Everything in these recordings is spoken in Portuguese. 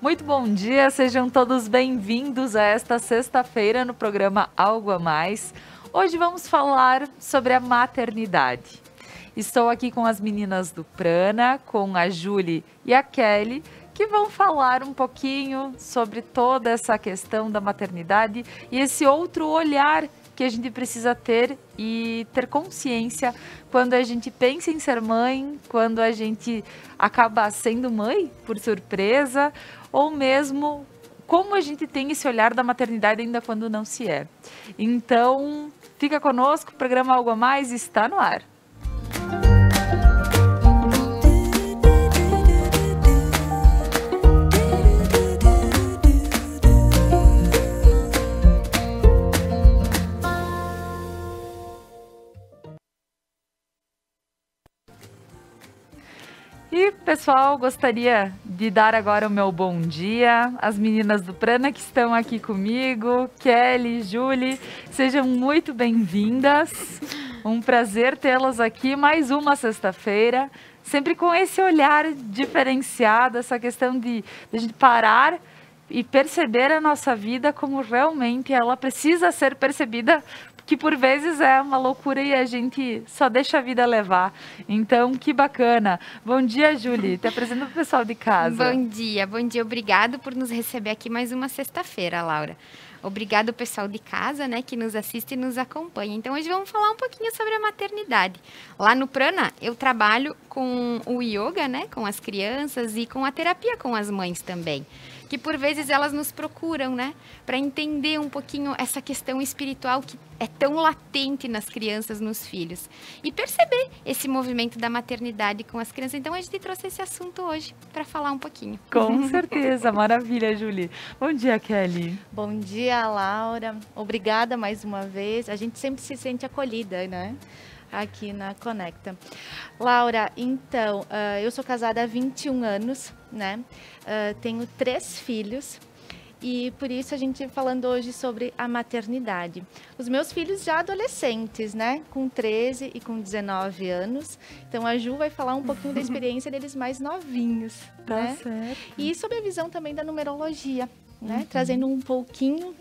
Muito bom dia, sejam todos bem-vindos a esta sexta-feira no programa Algo a Mais. Hoje vamos falar sobre a maternidade. Estou aqui com as meninas do Prana, com a Julie e a Kelly, que vão falar um pouquinho sobre toda essa questão da maternidade e esse outro olhar que a gente precisa ter e ter consciência quando a gente pensa em ser mãe, quando a gente acaba sendo mãe por surpresa, ou mesmo como a gente tem esse olhar da maternidade ainda quando não se é. Então, fica conosco, o programa Algo a Mais está no ar. E, pessoal, gostaria de dar agora o meu bom dia às meninas do Prana que estão aqui comigo, Kelly, Julie, sejam muito bem-vindas. Um prazer tê-las aqui mais uma sexta-feira, sempre com esse olhar diferenciado, essa questão de a gente parar e perceber a nossa vida como realmente ela precisa ser percebida, que por vezes é uma loucura e a gente só deixa a vida levar. Então, que bacana. Bom dia, Julie. Te apresento para o pessoal de casa. Bom dia. Obrigado por nos receber aqui mais uma sexta-feira, Laura. Obrigado ao pessoal de casa, né, que nos assiste e nos acompanha. Então, hoje vamos falar um pouquinho sobre a maternidade. Lá no Prana, eu trabalho com o yoga, né, com as crianças e com a terapia com as mães também. Que por vezes elas nos procuram, né, para entender um pouquinho essa questão espiritual que é tão latente nas crianças, nos filhos. E perceber esse movimento da maternidade com as crianças. Então, a gente trouxe esse assunto hoje para falar um pouquinho. Com certeza, maravilha, Julie. Bom dia, Kelly. Bom dia, Laura. Obrigada mais uma vez. A gente sempre se sente acolhida, né? Aqui na Conecta. Laura, então, eu sou casada há 21 anos, né? Tenho 3 filhos e por isso a gente falando hoje sobre a maternidade. Os meus filhos já adolescentes, né? Com 13 e com 19 anos. Então, a Ju vai falar um pouquinho da experiência deles mais novinhos, Tá né? certo. E sobre a visão também da numerologia, né? Trazendo um pouquinho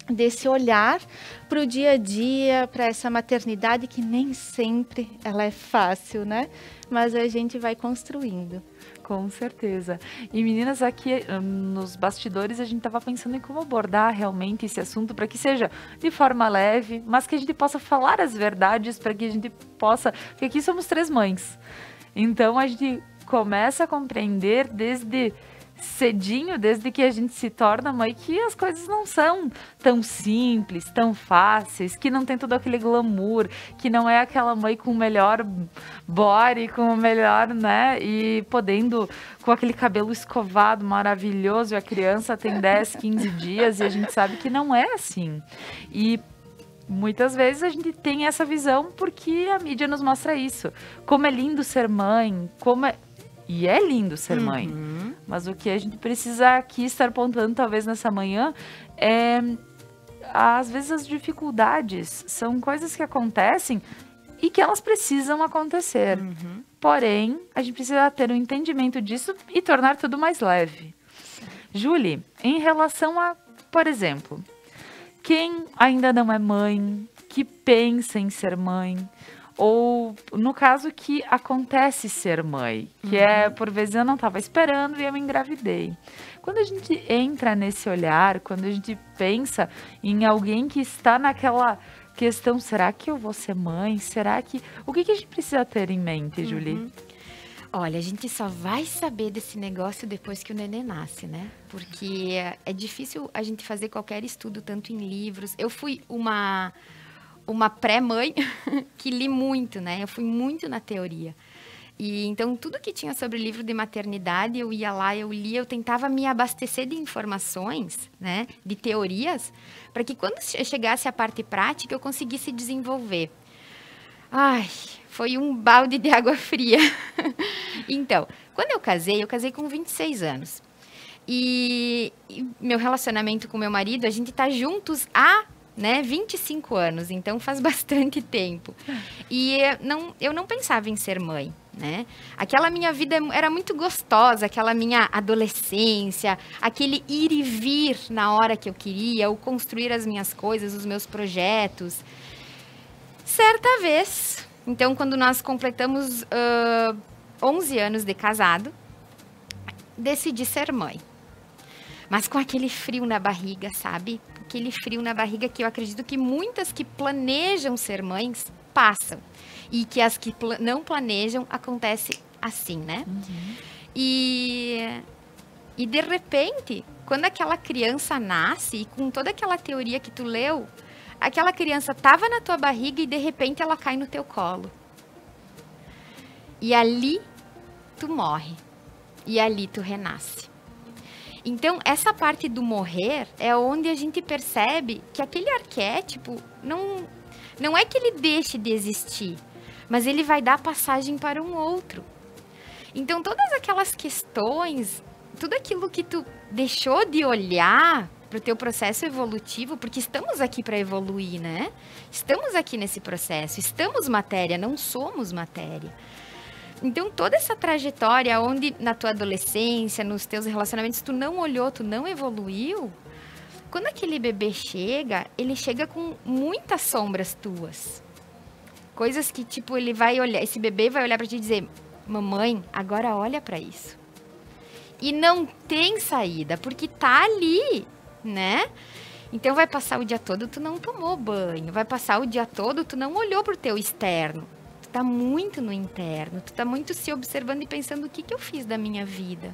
desse olhar para o dia a dia, para essa maternidade que nem sempre ela é fácil, né? Mas a gente vai construindo. Com certeza. E meninas, aqui nos bastidores a gente estava pensando em como abordar realmente esse assunto para que seja de forma leve, mas que a gente possa falar as verdades, para que a gente possa... Porque aqui somos 3 mães. Então a gente começa a compreender desde cedinho, desde que a gente se torna mãe, que as coisas não são tão simples, tão fáceis, que não tem todo aquele glamour, que não é aquela mãe com o melhor body, com o melhor, né, e podendo, com aquele cabelo escovado maravilhoso, e a criança tem 10, 15 dias, e a gente sabe que não é assim. E muitas vezes a gente tem essa visão porque a mídia nos mostra isso. Como é lindo ser mãe, como é... E é lindo ser mãe, mas o que a gente precisa aqui estar pontuando talvez nessa manhã é, às vezes as dificuldades são coisas que acontecem e que elas precisam acontecer. Porém, a gente precisa ter um entendimento disso e tornar tudo mais leve. Julie, em relação a, por exemplo, quem ainda não é mãe, que pensa em ser mãe, ou no caso que acontece ser mãe, que é, por vezes eu não estava esperando e eu engravidei. Quando a gente entra nesse olhar, quando a gente pensa em alguém que está naquela questão, será que eu vou ser mãe? Será que... O que a gente precisa ter em mente, Julie? Olha, a gente só vai saber desse negócio depois que o neném nasce, né? Porque é difícil a gente fazer qualquer estudo, tanto em livros. Eu fui uma pré-mãe que li muito, né? Eu fui muito na teoria. E então, tudo que tinha sobre livro de maternidade, eu ia lá, eu lia, eu tentava me abastecer de informações, né? De teorias, para que quando chegasse a parte prática, eu conseguisse desenvolver. Ai, foi um balde de água fria. Então, quando eu casei com 26 anos. E meu relacionamento com meu marido, a gente tá juntos há 25 anos, então faz bastante tempo. E eu não pensava em ser mãe, né? Aquela minha vida era muito gostosa, aquela minha adolescência, aquele ir e vir na hora que eu queria, o construir as minhas coisas, os meus projetos. Certa vez, então, quando nós completamos 11 anos de casado, decidi ser mãe. Mas com aquele frio na barriga, sabe? Aquele frio na barriga que eu acredito que muitas que planejam ser mães passam. E que as que não planejam, acontece assim, né? Uhum. E de repente, quando aquela criança nasce, e com toda aquela teoria que tu leu, aquela criança estava na tua barriga e de repente ela cai no teu colo. E ali tu morre. E ali tu renasce. Então, essa parte do morrer é onde a gente percebe que aquele arquétipo não é que ele deixe de existir, mas ele vai dar passagem para um outro. Então, todas aquelas questões, tudo aquilo que tu deixou de olhar para o teu processo evolutivo, porque estamos aqui para evoluir, né? Estamos aqui nesse processo, estamos matéria, não somos matéria. Então, toda essa trajetória onde na tua adolescência, nos teus relacionamentos, tu não olhou, tu não evoluiu, quando aquele bebê chega, ele chega com muitas sombras tuas. Coisas que, tipo, ele vai olhar, esse bebê vai olhar pra ti e dizer, mamãe, agora olha pra isso. E não tem saída, porque tá ali, né? Então, vai passar o dia todo, tu não tomou banho. Vai passar o dia todo, tu não olhou pro teu externo. Tu tá muito no interno, tu tá muito se observando e pensando o que eu fiz da minha vida.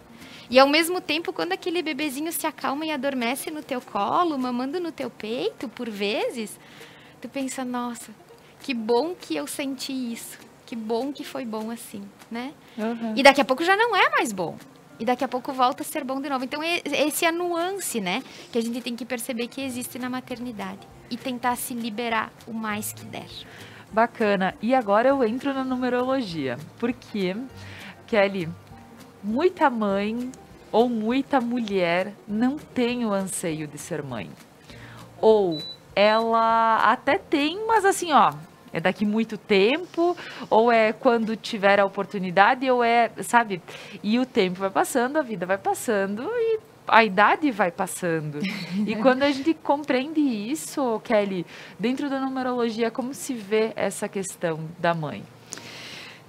E, ao mesmo tempo, quando aquele bebezinho se acalma e adormece no teu colo, mamando no teu peito, por vezes, tu pensa, nossa, que bom que eu senti isso. Que bom que foi bom assim, né? Uhum. E daqui a pouco já não é mais bom. E daqui a pouco volta a ser bom de novo. Então, esse é a nuance, né? Que a gente tem que perceber que existe na maternidade. E tentar se liberar o mais que der. Bacana. E agora eu entro na numerologia. Porque, Kelly, muita mãe ou muita mulher não tem o anseio de ser mãe. Ou ela até tem, mas assim, ó, é daqui muito tempo, ou é quando tiver a oportunidade, ou é, sabe? E o tempo vai passando, a vida vai passando e a idade vai passando. E quando a gente compreende isso, Kelly, dentro da numerologia, como se vê essa questão da mãe?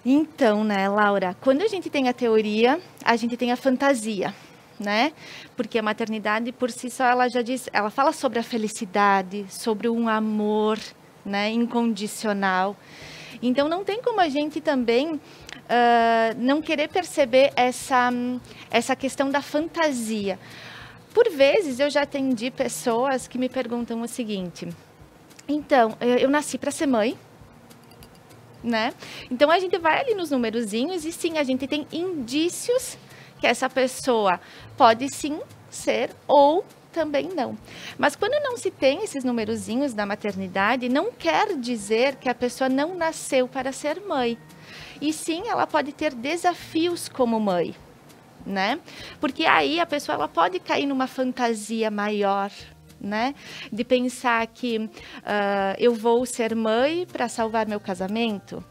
Então, né, Laura, quando a gente tem a teoria, a gente tem a fantasia, né? Porque a maternidade, por si só, ela já diz, ela fala sobre a felicidade, sobre um amor, né, incondicional. Então, não tem como a gente também não querer perceber essa questão da fantasia. Por vezes, eu já atendi pessoas que me perguntam o seguinte, então, eu nasci para ser mãe, né? Então, a gente vai ali nos numerozinhos e sim, a gente tem indícios que essa pessoa pode sim ser ou também não. Mas quando não se tem esses numerozinhos da maternidade, não quer dizer que a pessoa não nasceu para ser mãe. E sim, ela pode ter desafios como mãe, né? Porque aí a pessoa ela pode cair numa fantasia maior, né? De pensar que eu vou ser mãe para salvar meu casamento,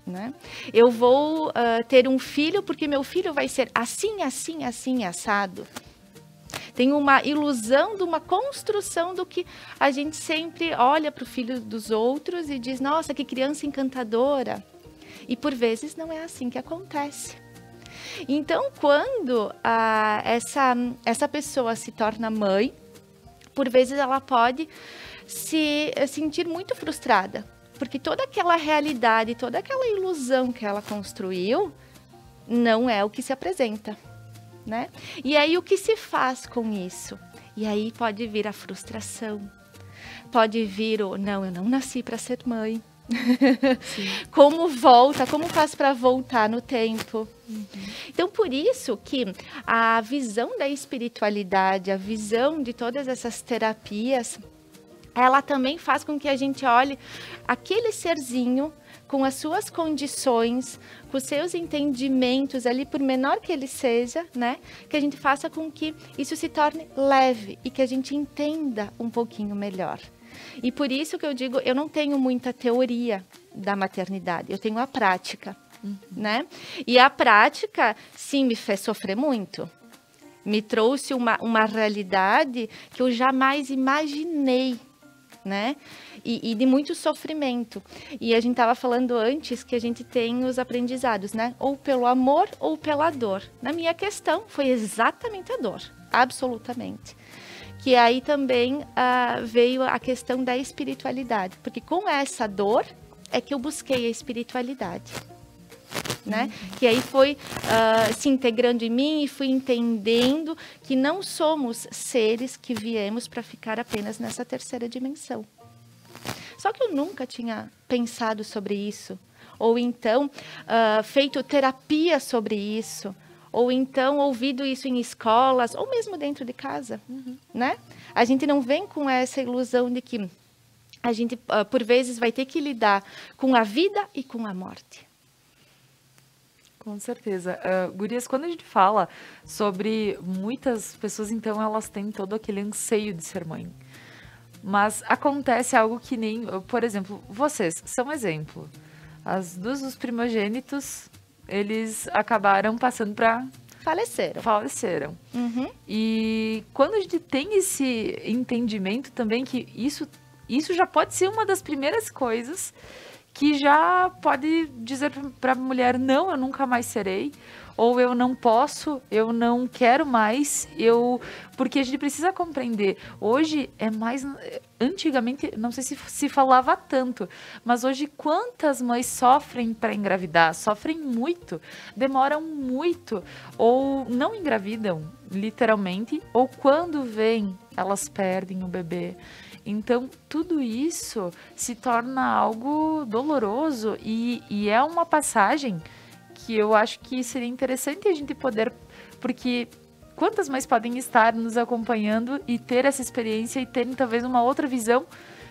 né? Eu vou ter um filho porque meu filho vai ser assim, assim, assim, assado. Tem uma ilusão de uma construção do que a gente sempre olha para o filho dos outros e diz, nossa, que criança encantadora. E por vezes não é assim que acontece. Então, quando essa pessoa se torna mãe, por vezes ela pode se sentir muito frustrada. Porque toda aquela realidade, toda aquela ilusão que ela construiu, não é o que se apresenta, né? E aí, o que se faz com isso? E aí pode vir a frustração, pode vir o, não, eu não nasci para ser mãe. Como faz para voltar no tempo? Uhum. Então, por isso que a visão da espiritualidade, a visão de todas essas terapias, ela também faz com que a gente olhe aquele serzinho com as suas condições, com os seus entendimentos ali, por menor que ele seja, né? Que a gente faça com que isso se torne leve e que a gente entenda um pouquinho melhor. E por isso que eu digo, eu não tenho muita teoria da maternidade, eu tenho a prática. né? E a prática, sim, me fez sofrer muito. Me trouxe uma realidade que eu jamais imaginei, né? E de muito sofrimento. E a gente estava falando antes que a gente tem os aprendizados, né? Ou pelo amor ou pela dor. Na minha questão, foi exatamente a dor. Absolutamente. Que aí também veio a questão da espiritualidade. Porque com essa dor é que eu busquei a espiritualidade. Né? Que aí foi se integrando em mim e fui entendendo que não somos seres que viemos para ficar apenas nessa terceira dimensão. Só que eu nunca tinha pensado sobre isso, ou então feito terapia sobre isso, ou então ouvido isso em escolas, ou mesmo dentro de casa, né? A gente não vem com essa ilusão de que a gente, por vezes, vai ter que lidar com a vida e com a morte. Com certeza. Gurias, quando a gente fala sobre muitas pessoas, então, elas têm todo aquele anseio de ser mãe. Mas acontece algo que nem, por exemplo, vocês são exemplo. As duas dos primogênitos, eles acabaram passando para... Faleceram. E quando a gente tem esse entendimento também que isso já pode ser uma das primeiras coisas que já pode dizer para a mulher, não, eu nunca mais serei, ou eu não posso, eu não quero mais, porque a gente precisa compreender, hoje é mais, antigamente, não sei se falava tanto, mas hoje quantas mães sofrem para engravidar, sofrem muito, demoram muito, ou não engravidam, literalmente, ou quando vêm, elas perdem o bebê. Então, tudo isso se torna algo doloroso e é uma passagem que eu acho que seria interessante a gente poder, porque quantas mães podem estar nos acompanhando e ter essa experiência e terem talvez uma outra visão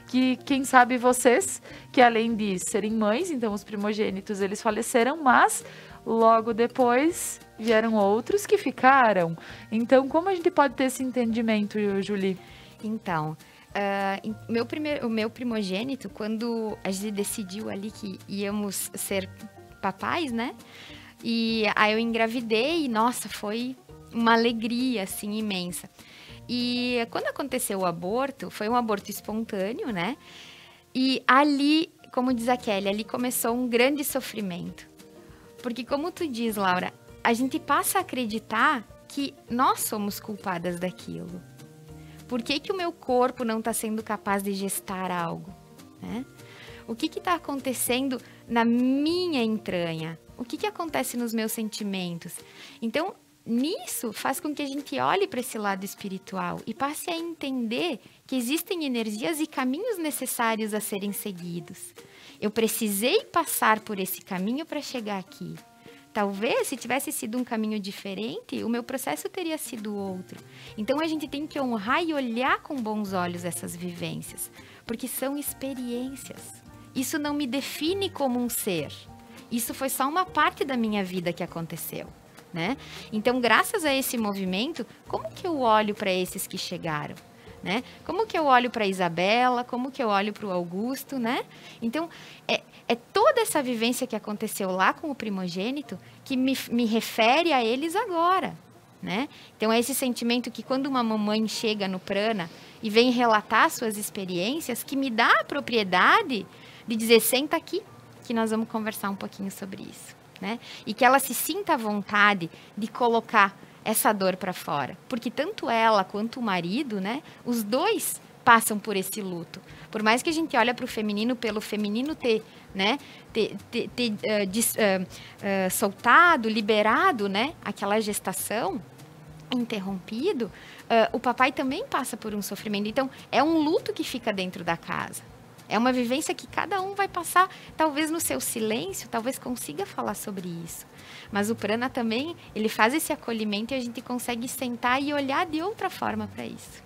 que, quem sabe vocês, que além de serem mães, então os primogênitos, eles faleceram, mas logo depois vieram outros que ficaram. Então, como a gente pode ter esse entendimento, Julie? Então... o meu primogênito, quando a gente decidiu ali que íamos ser papais, né? E aí eu engravidei e, nossa, foi uma alegria, assim, imensa. E quando aconteceu o aborto, foi um aborto espontâneo, né? E ali, como diz a Kelly, ali começou um grande sofrimento. Porque, como tu diz, Laura, a gente passa a acreditar que nós somos culpadas daquilo. Por que que o meu corpo não está sendo capaz de gestar algo? Né? O que está acontecendo na minha entranha? O que acontece nos meus sentimentos? Então, nisso faz com que a gente olhe para esse lado espiritual e passe a entender que existem energias e caminhos necessários a serem seguidos. Eu precisei passar por esse caminho para chegar aqui. Talvez, se tivesse sido um caminho diferente, o meu processo teria sido outro. Então, a gente tem que honrar e olhar com bons olhos essas vivências, porque são experiências. Isso não me define como um ser. Isso foi só uma parte da minha vida que aconteceu, né? Então, graças a esse movimento, como que eu olho para esses que chegaram? Né? Como que eu olho para a Isabela, como que eu olho para o Augusto, né? Então, é toda essa vivência que aconteceu lá com o primogênito que me refere a eles agora, né? Então, é esse sentimento que quando uma mamãe chega no Prana e vem relatar suas experiências, que me dá a propriedade de dizer, senta aqui, que nós vamos conversar um pouquinho sobre isso, né? E que ela se sinta à vontade de colocar essa dor para fora, porque tanto ela quanto o marido, né, os dois passam por esse luto. Por mais que a gente olhe para o feminino, pelo feminino ter soltado, liberado, né, aquela gestação, interrompido, o papai também passa por um sofrimento. Então, é um luto que fica dentro da casa. É uma vivência que cada um vai passar, talvez no seu silêncio, talvez consiga falar sobre isso. Mas o Prana também, ele faz esse acolhimento e a gente consegue sentar e olhar de outra forma para isso.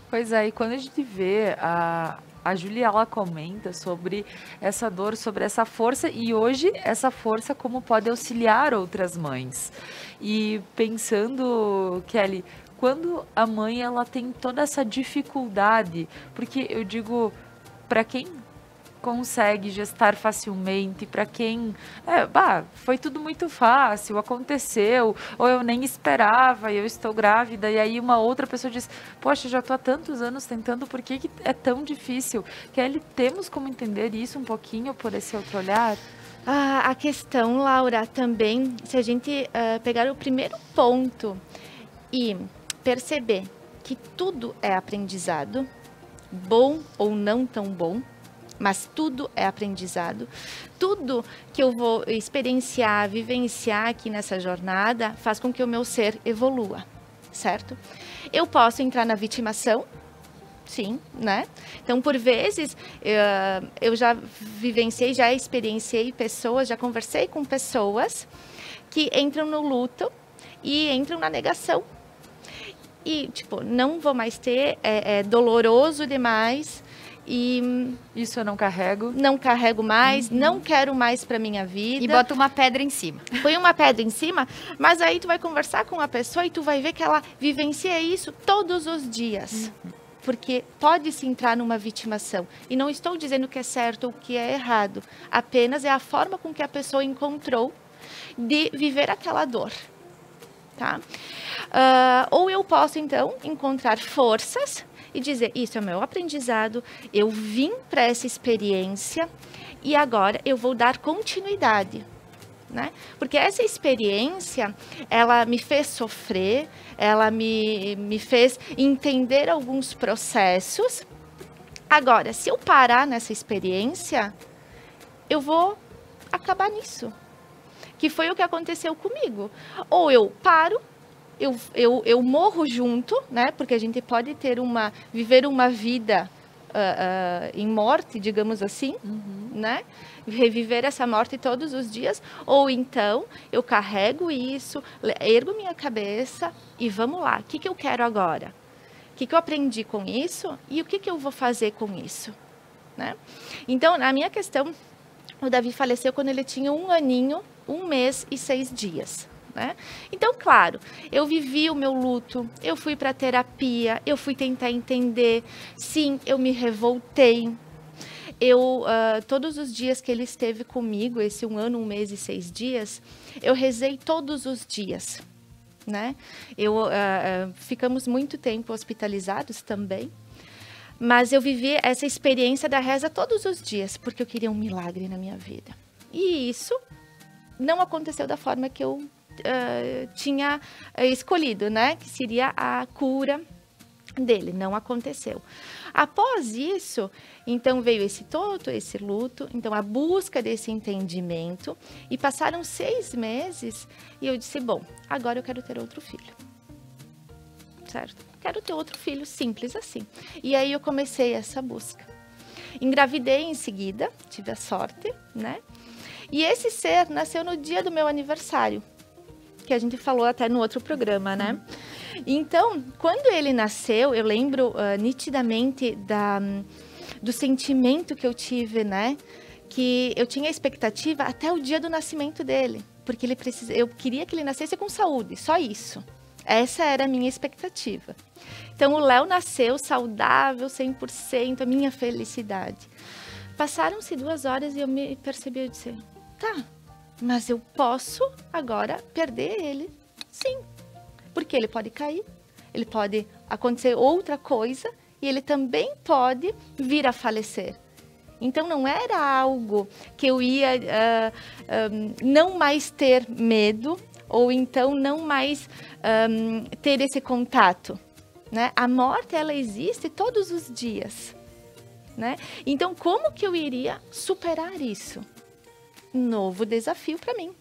Pois é, e quando a gente vê, a Julia, ela comenta sobre essa dor, sobre essa força, e hoje essa força como pode auxiliar outras mães. E pensando, Kelly, quando a mãe ela tem toda essa dificuldade, porque eu digo, para quem consegue gestar facilmente, para quem foi tudo muito fácil, aconteceu, ou eu nem esperava, eu estou grávida, e aí uma outra pessoa diz, poxa, já estou há tantos anos tentando, por que é tão difícil? Kelly, temos como entender isso um pouquinho por esse outro olhar? A questão, Laura, também, se a gente pegar o primeiro ponto e perceber que tudo é aprendizado, bom ou não tão bom, mas tudo é aprendizado. Tudo que eu vou experienciar, vivenciar aqui nessa jornada faz com que o meu ser evolua, certo? Eu posso entrar na vitimação, sim, né? Então, por vezes, eu já vivenciei, já experienciei pessoas, já conversei com pessoas que entram no luto e entram na negação. E, tipo, não vou mais ter, é doloroso demais. E isso eu não carrego. Não carrego mais, não quero mais para minha vida. E bota uma pedra em cima. Põe uma pedra em cima, mas aí tu vai conversar com a pessoa e tu vai ver que ela vivencia isso todos os dias. Porque pode-se entrar numa vitimação. E não estou dizendo que é certo ou que é errado. Apenas é a forma com que a pessoa encontrou de viver aquela dor. Tá? Ou eu posso, então, encontrar forças e dizer, isso é o meu aprendizado, eu vim para essa experiência e agora eu vou dar continuidade. Né? Porque essa experiência, ela me fez sofrer, ela me fez entender alguns processos. Agora, se eu parar nessa experiência, eu vou acabar nisso. Que foi o que aconteceu comigo. Ou eu paro, eu morro junto, né? Porque a gente pode viver uma vida em morte, digamos assim, né? Reviver essa morte todos os dias, ou então eu carrego isso, ergo minha cabeça e vamos lá, o que eu quero agora? O que eu aprendi com isso e o que eu vou fazer com isso? Né? Então, na minha questão, o Davi faleceu quando ele tinha 1 aninho, 1 mês e 6 dias. Né? Então, claro, eu vivi o meu luto, eu fui para terapia, eu fui tentar entender, sim, eu me revoltei. Todos os dias que ele esteve comigo, esse 1 ano, 1 mês e 6 dias, eu rezei todos os dias, né? Ficamos muito tempo hospitalizados também, mas eu vivi essa experiência da reza todos os dias, porque eu queria um milagre na minha vida. E isso não aconteceu da forma que eu tinha escolhido, né? Que seria a cura dele, não aconteceu. Após isso, então veio esse luto, então a busca desse entendimento, e passaram 6 meses e eu disse, bom, agora eu quero ter outro filho. Certo? Quero ter outro filho, simples assim. E aí eu comecei essa busca. Engravidei em seguida, tive a sorte, né? E esse ser nasceu no dia do meu aniversário, que a gente falou até no outro programa, né? Então, quando ele nasceu, eu lembro nitidamente do sentimento que eu tive, né? Que eu tinha expectativa até o dia do nascimento dele, porque eu queria que ele nascesse com saúde, só isso. Essa era a minha expectativa. Então, o Léo nasceu saudável, 100%, a minha felicidade. Passaram-se 2 horas e eu me percebi, eu disse, tá, mas eu posso agora perder ele, sim. Porque ele pode cair, ele pode acontecer outra coisa e ele também pode vir a falecer. Então, não era algo que eu ia não mais ter medo ou então não mais ter esse contato. Né? A morte, ela existe todos os dias. Né? Então, como que eu iria superar isso? Novo desafio para mim.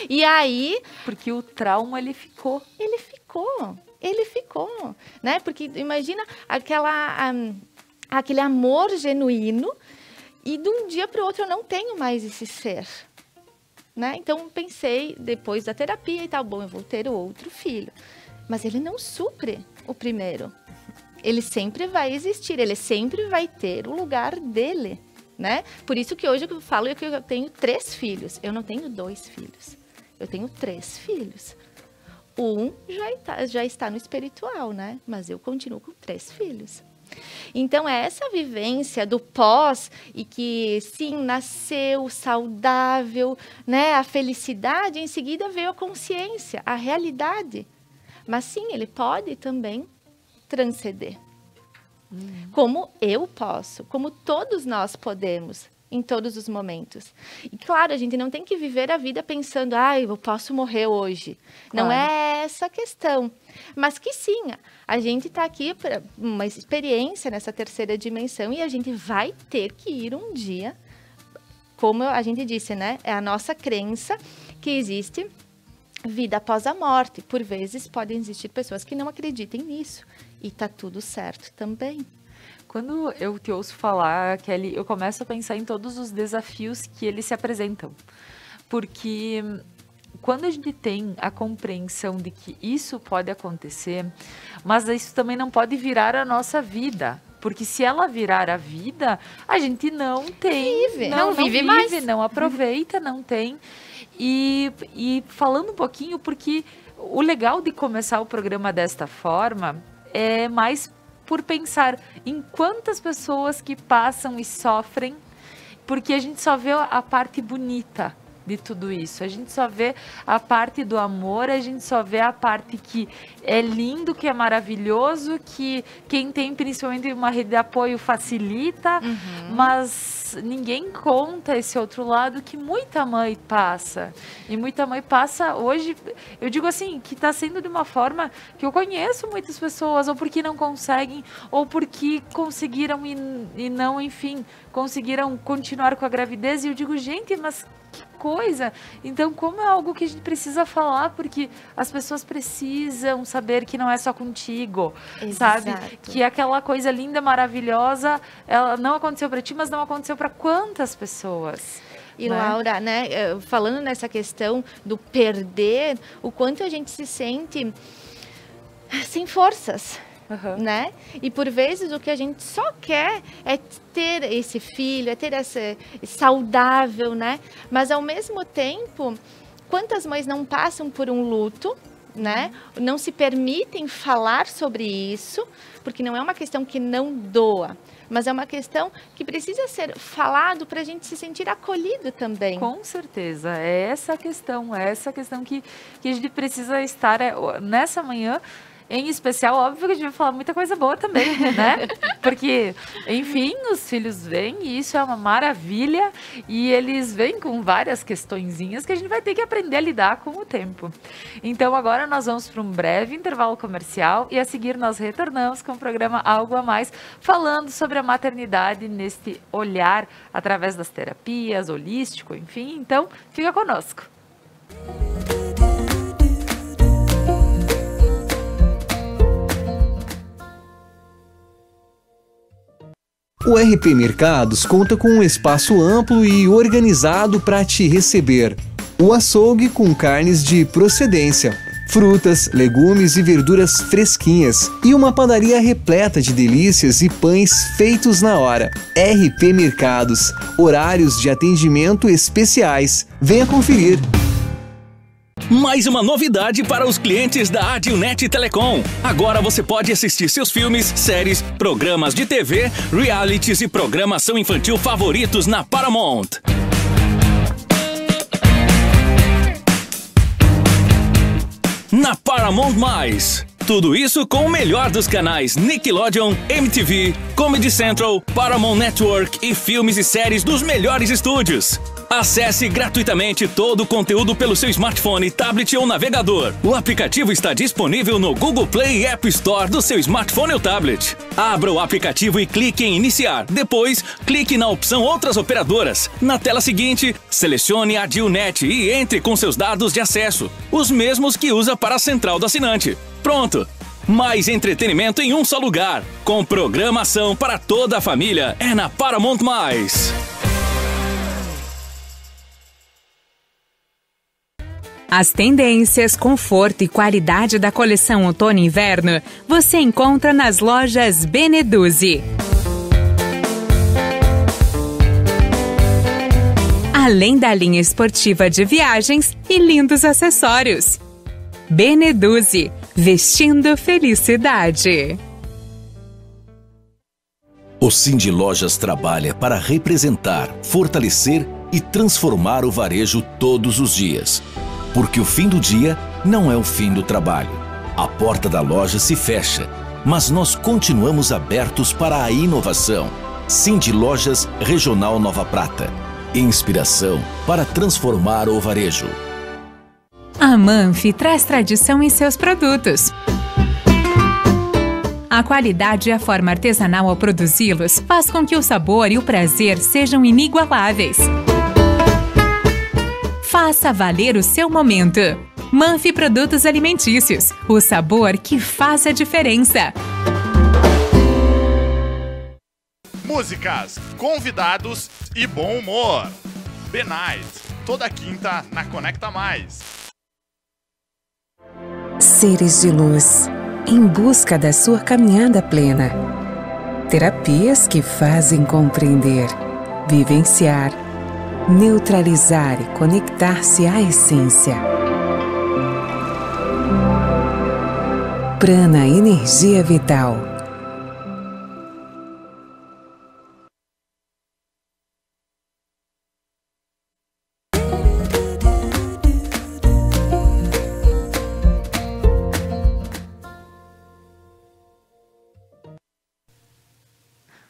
E aí... Porque o trauma, ele ficou. Ele ficou, né? Porque imagina aquele amor genuíno e de um dia para o outro eu não tenho mais esse ser. Né? Então, pensei, depois da terapia e tal, bom, eu vou ter outro filho. Mas ele não supre o primeiro. Ele sempre vai existir, ele sempre vai ter o lugar dele, né? Por isso que hoje eu falo que eu tenho 3 filhos. Eu não tenho 2 filhos, eu tenho 3 filhos. Um já está no espiritual, né? Mas eu continuo com 3 filhos. Então, é essa vivência do pós e que, sim, nasceu saudável, né? A felicidade, em seguida veio a consciência, a realidade. Mas, sim, ele pode também transcender. Como eu posso, como todos nós podemos, em todos os momentos. E, claro, a gente não tem que viver a vida pensando, eu posso morrer hoje. Claro. Não é essa a questão. Mas que sim, a gente está aqui para uma experiência nessa terceira dimensão e a gente vai ter que ir um dia, como a gente disse, né? É a nossa crença que existe vida após a morte. Por vezes, podem existir pessoas que não acreditem nisso. E tá tudo certo também. Quando eu te ouço falar, Kelly, eu começo a pensar em todos os desafios que eles se apresentam. Porque quando a gente tem a compreensão de que isso pode acontecer, mas isso também não pode virar a nossa vida. Porque se ela virar a vida, a gente não tem, não vive mais, não aproveita, não tem. E falando um pouquinho, porque o legal de começar o programa desta forma é mais por pensar em quantas pessoas que passam e sofrem, porque a gente só vê a parte bonita de tudo isso. A gente só vê a parte do amor, a gente só vê a parte que é lindo, que é maravilhoso, que quem tem principalmente uma rede de apoio facilita, mas ninguém conta esse outro lado que muita mãe passa. E muita mãe passa hoje, eu digo assim, que está sendo de uma forma que eu conheço muitas pessoas, ou porque não conseguem, ou porque conseguiram e não, enfim, conseguiram continuar com a gravidez. E eu digo, gente, mas que coisa! Então, como é algo que a gente precisa falar, porque as pessoas precisam saber que não é só contigo, sabe? Que aquela coisa linda, maravilhosa, ela não aconteceu para ti, mas não aconteceu para quantas pessoas? E, Laura, né, falando nessa questão do perder, o quanto a gente se sente sem forças. Né? E por vezes o que a gente só quer é ter esse filho, é ter esse saudável, né? Mas ao mesmo tempo, quantas mães não passam por um luto, né? Não se permitem falar sobre isso, porque não é uma questão que não doa, mas é uma questão que precisa ser falado para a gente se sentir acolhido também. Com certeza, é essa questão que a gente precisa estar nessa manhã. Em especial, óbvio que a gente vai falar muita coisa boa também, né? Porque, enfim, os filhos vêm e isso é uma maravilha. E eles vêm com várias questõezinhas que a gente vai ter que aprender a lidar com o tempo. Então, agora nós vamos para um breve intervalo comercial e a seguir nós retornamos com o programa Algo a Mais, falando sobre a maternidade neste olhar através das terapias, holístico, enfim. Então, fica conosco. O RP Mercados conta com um espaço amplo e organizado para te receber. O açougue com carnes de procedência, frutas, legumes e verduras fresquinhas e uma padaria repleta de delícias e pães feitos na hora. RP Mercados, horários de atendimento especiais. Venha conferir. Mais uma novidade para os clientes da Adilnet Telecom. Agora você pode assistir seus filmes, séries, programas de TV, realities e programação infantil favoritos na Paramount. Na Paramount+. Tudo isso com o melhor dos canais Nickelodeon, MTV, Comedy Central, Paramount Network e filmes e séries dos melhores estúdios. Acesse gratuitamente todo o conteúdo pelo seu smartphone, tablet ou navegador. O aplicativo está disponível no Google Play e App Store do seu smartphone ou tablet. Abra o aplicativo e clique em Iniciar. Depois, clique na opção Outras Operadoras. Na tela seguinte, selecione a Adilnet e entre com seus dados de acesso, os mesmos que usa para a central do assinante. Pronto! Mais entretenimento em um só lugar. Com programação para toda a família. É na Paramount+. As tendências, conforto e qualidade da coleção outono e inverno você encontra nas lojas Beneduzzi. Além da linha esportiva de viagens e lindos acessórios. Beneduzzi, vestindo felicidade. O Cindy Lojas trabalha para representar, fortalecer e transformar o varejo todos os dias. Porque o fim do dia não é o fim do trabalho. A porta da loja se fecha, mas nós continuamos abertos para a inovação. Cindy Lojas Regional Nova Prata. Inspiração para transformar o varejo. A Manfi traz tradição em seus produtos. A qualidade e a forma artesanal ao produzi-los faz com que o sabor e o prazer sejam inigualáveis. Faça valer o seu momento. Manfi Produtos Alimentícios, o sabor que faz a diferença. Músicas, convidados e bom humor. The Night, toda quinta na Conecta Mais. Seres de luz, em busca da sua caminhada plena. Terapias que fazem compreender, vivenciar, neutralizar e conectar-se à essência. Prana Energia Vital.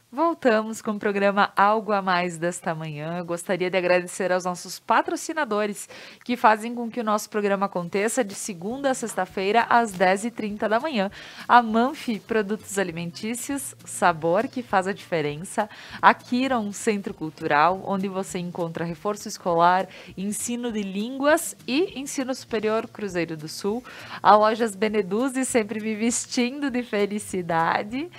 Voltamos com o programa Algo a Mais desta manhã. Eu gostaria de agradecer aos nossos patrocinadores que fazem com que o nosso programa aconteça de segunda a sexta-feira às 10h30 da manhã. A Manfi Produtos Alimentícios, sabor que faz a diferença. A Kiron Centro Cultural, onde você encontra reforço escolar, ensino de línguas e ensino superior Cruzeiro do Sul. A Lojas Beneduzzi, sempre me vestindo de felicidade.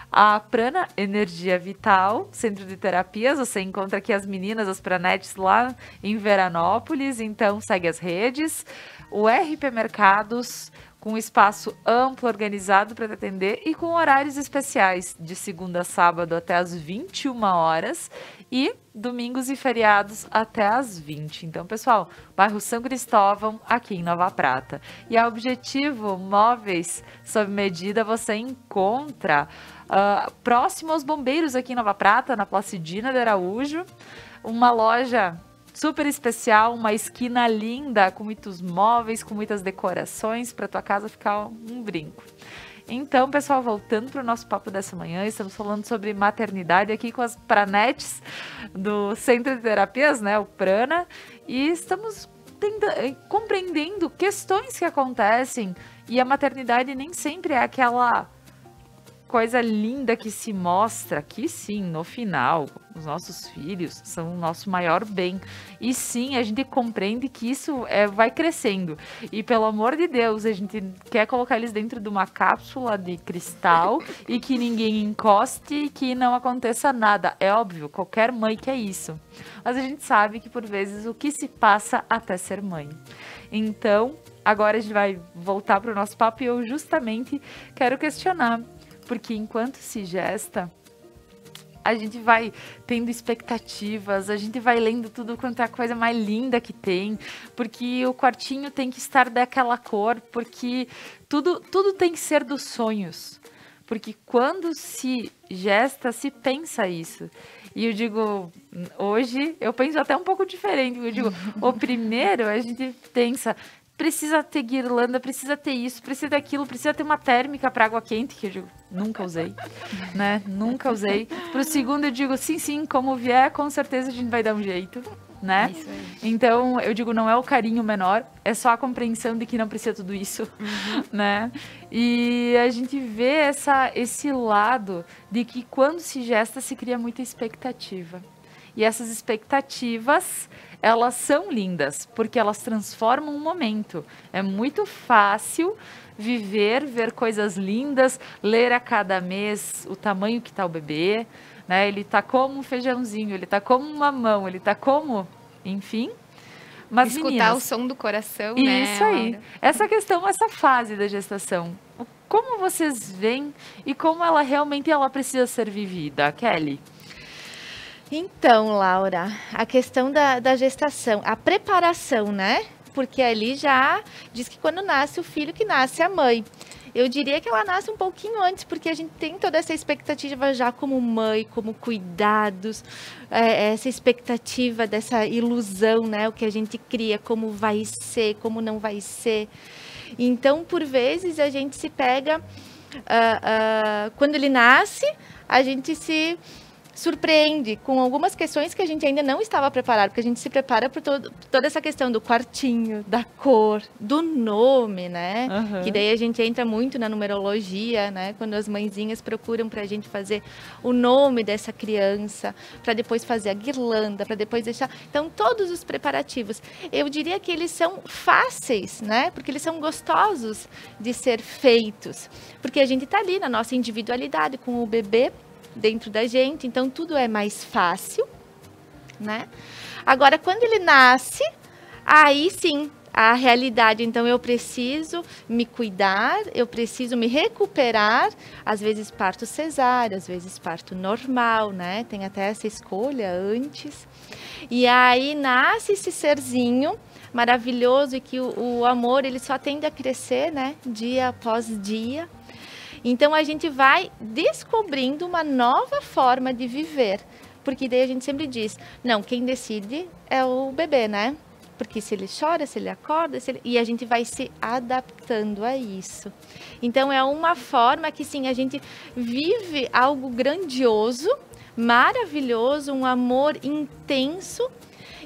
A Prana Energia Vital, Centro de Terapias, você encontra aqui as meninas, as pranetes lá em Veranópolis, então segue as redes. O RP Mercados, com espaço amplo, organizado para te atender e com horários especiais, de segunda a sábado até às 21 horas e domingos e feriados até às 20. Então, pessoal, bairro São Cristóvão, aqui em Nova Prata. E a Objetivo Móveis sob medida você encontra próximo aos bombeiros aqui em Nova Prata, na Placidina de Araújo, uma loja super especial, uma esquina linda, com muitos móveis, com muitas decorações, para tua casa ficar um brinco. Então, pessoal, voltando para o nosso papo dessa manhã, estamos falando sobre maternidade aqui com as pranetes do Centro de Terapias, né, o Prana, e estamos compreendendo questões que acontecem, e a maternidade nem sempre é aquela coisa linda que se mostra, que sim, no final, os nossos filhos são o nosso maior bem. E sim, a gente compreende que isso vai crescendo. E pelo amor de Deus, a gente quer colocar eles dentro de uma cápsula de cristal e que ninguém encoste e que não aconteça nada. É óbvio, qualquer mãe quer isso. Mas a gente sabe que por vezes o que se passa até ser mãe. Então, agora a gente vai voltar para o nosso papo e eu justamente quero questionar. Porque enquanto se gesta, a gente vai tendo expectativas, a gente vai lendo tudo quanto é a coisa mais linda que tem, porque o quartinho tem que estar daquela cor, porque tudo tem que ser dos sonhos. Porque quando se gesta, se pensa isso. E eu digo, hoje, eu penso até um pouco diferente. Eu digo, o primeiro a gente pensa, precisa ter guirlanda, precisa ter isso, precisa ter aquilo, precisa ter uma térmica para água quente, que eu digo, nunca usei, né? Nunca usei. Pro segundo eu digo, sim, como vier, com certeza a gente vai dar um jeito, né? Isso aí. Então, eu digo, não é o carinho menor, é só a compreensão de que não precisa tudo isso, né? E a gente vê esse lado de que quando se gesta, se cria muita expectativa. E essas expectativas, elas são lindas, porque elas transformam um momento. É muito fácil ver coisas lindas, ler a cada mês o tamanho que está o bebê, né? Ele está como um feijãozinho, ele está como uma mamão, ele está como, enfim. Mas escutar meninas, o som do coração, isso né? aí. Essa questão, essa fase da gestação, como vocês veem e como ela realmente precisa ser vivida, Kelly? Então, Laura, a questão da gestação, a preparação, né? Porque ali já diz que quando nasce o filho que nasce a mãe. Eu diria que ela nasce um pouquinho antes, porque a gente tem toda essa expectativa já como mãe, como cuidados, essa expectativa dessa ilusão, né? O que a gente cria, como vai ser, como não vai ser. Então, por vezes, a gente se pega... quando ele nasce, a gente se surpreende com algumas questões que a gente ainda não estava preparado, porque a gente se prepara por toda essa questão do quartinho, da cor, do nome, né? Uhum. Que daí a gente entra muito na numerologia, né? Quando as mãezinhas procuram para a gente fazer o nome dessa criança, para depois fazer a guirlanda, para depois deixar... Então, todos os preparativos, eu diria que eles são fáceis, né? Porque eles são gostosos de ser feitos, porque a gente está ali na nossa individualidade com o bebê dentro da gente, então tudo é mais fácil, né? Agora, quando ele nasce, aí sim, a realidade, então eu preciso me cuidar, eu preciso me recuperar, às vezes parto cesáreo, às vezes parto normal, né? Tem até essa escolha antes. E aí nasce esse serzinho maravilhoso e que o amor, ele só tende a crescer, né? Dia após dia. Então, a gente vai descobrindo uma nova forma de viver. Porque daí a gente sempre diz, não, quem decide é o bebê, né? Porque se ele chora, se ele acorda, e a gente vai se adaptando a isso. Então, é uma forma que, sim, a gente vive algo grandioso, maravilhoso, um amor intenso.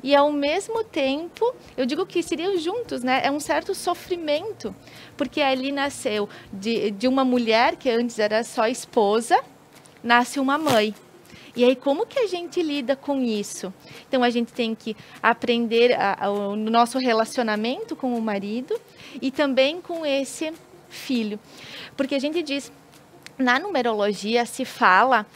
E, ao mesmo tempo, eu digo que seriam juntos, né? É um certo sofrimento, porque ali nasceu de uma mulher que antes era só esposa, nasce uma mãe. E aí, como que a gente lida com isso? Então, a gente tem que aprender o nosso relacionamento com o marido e também com esse filho. Porque a gente diz, na numerologia se fala...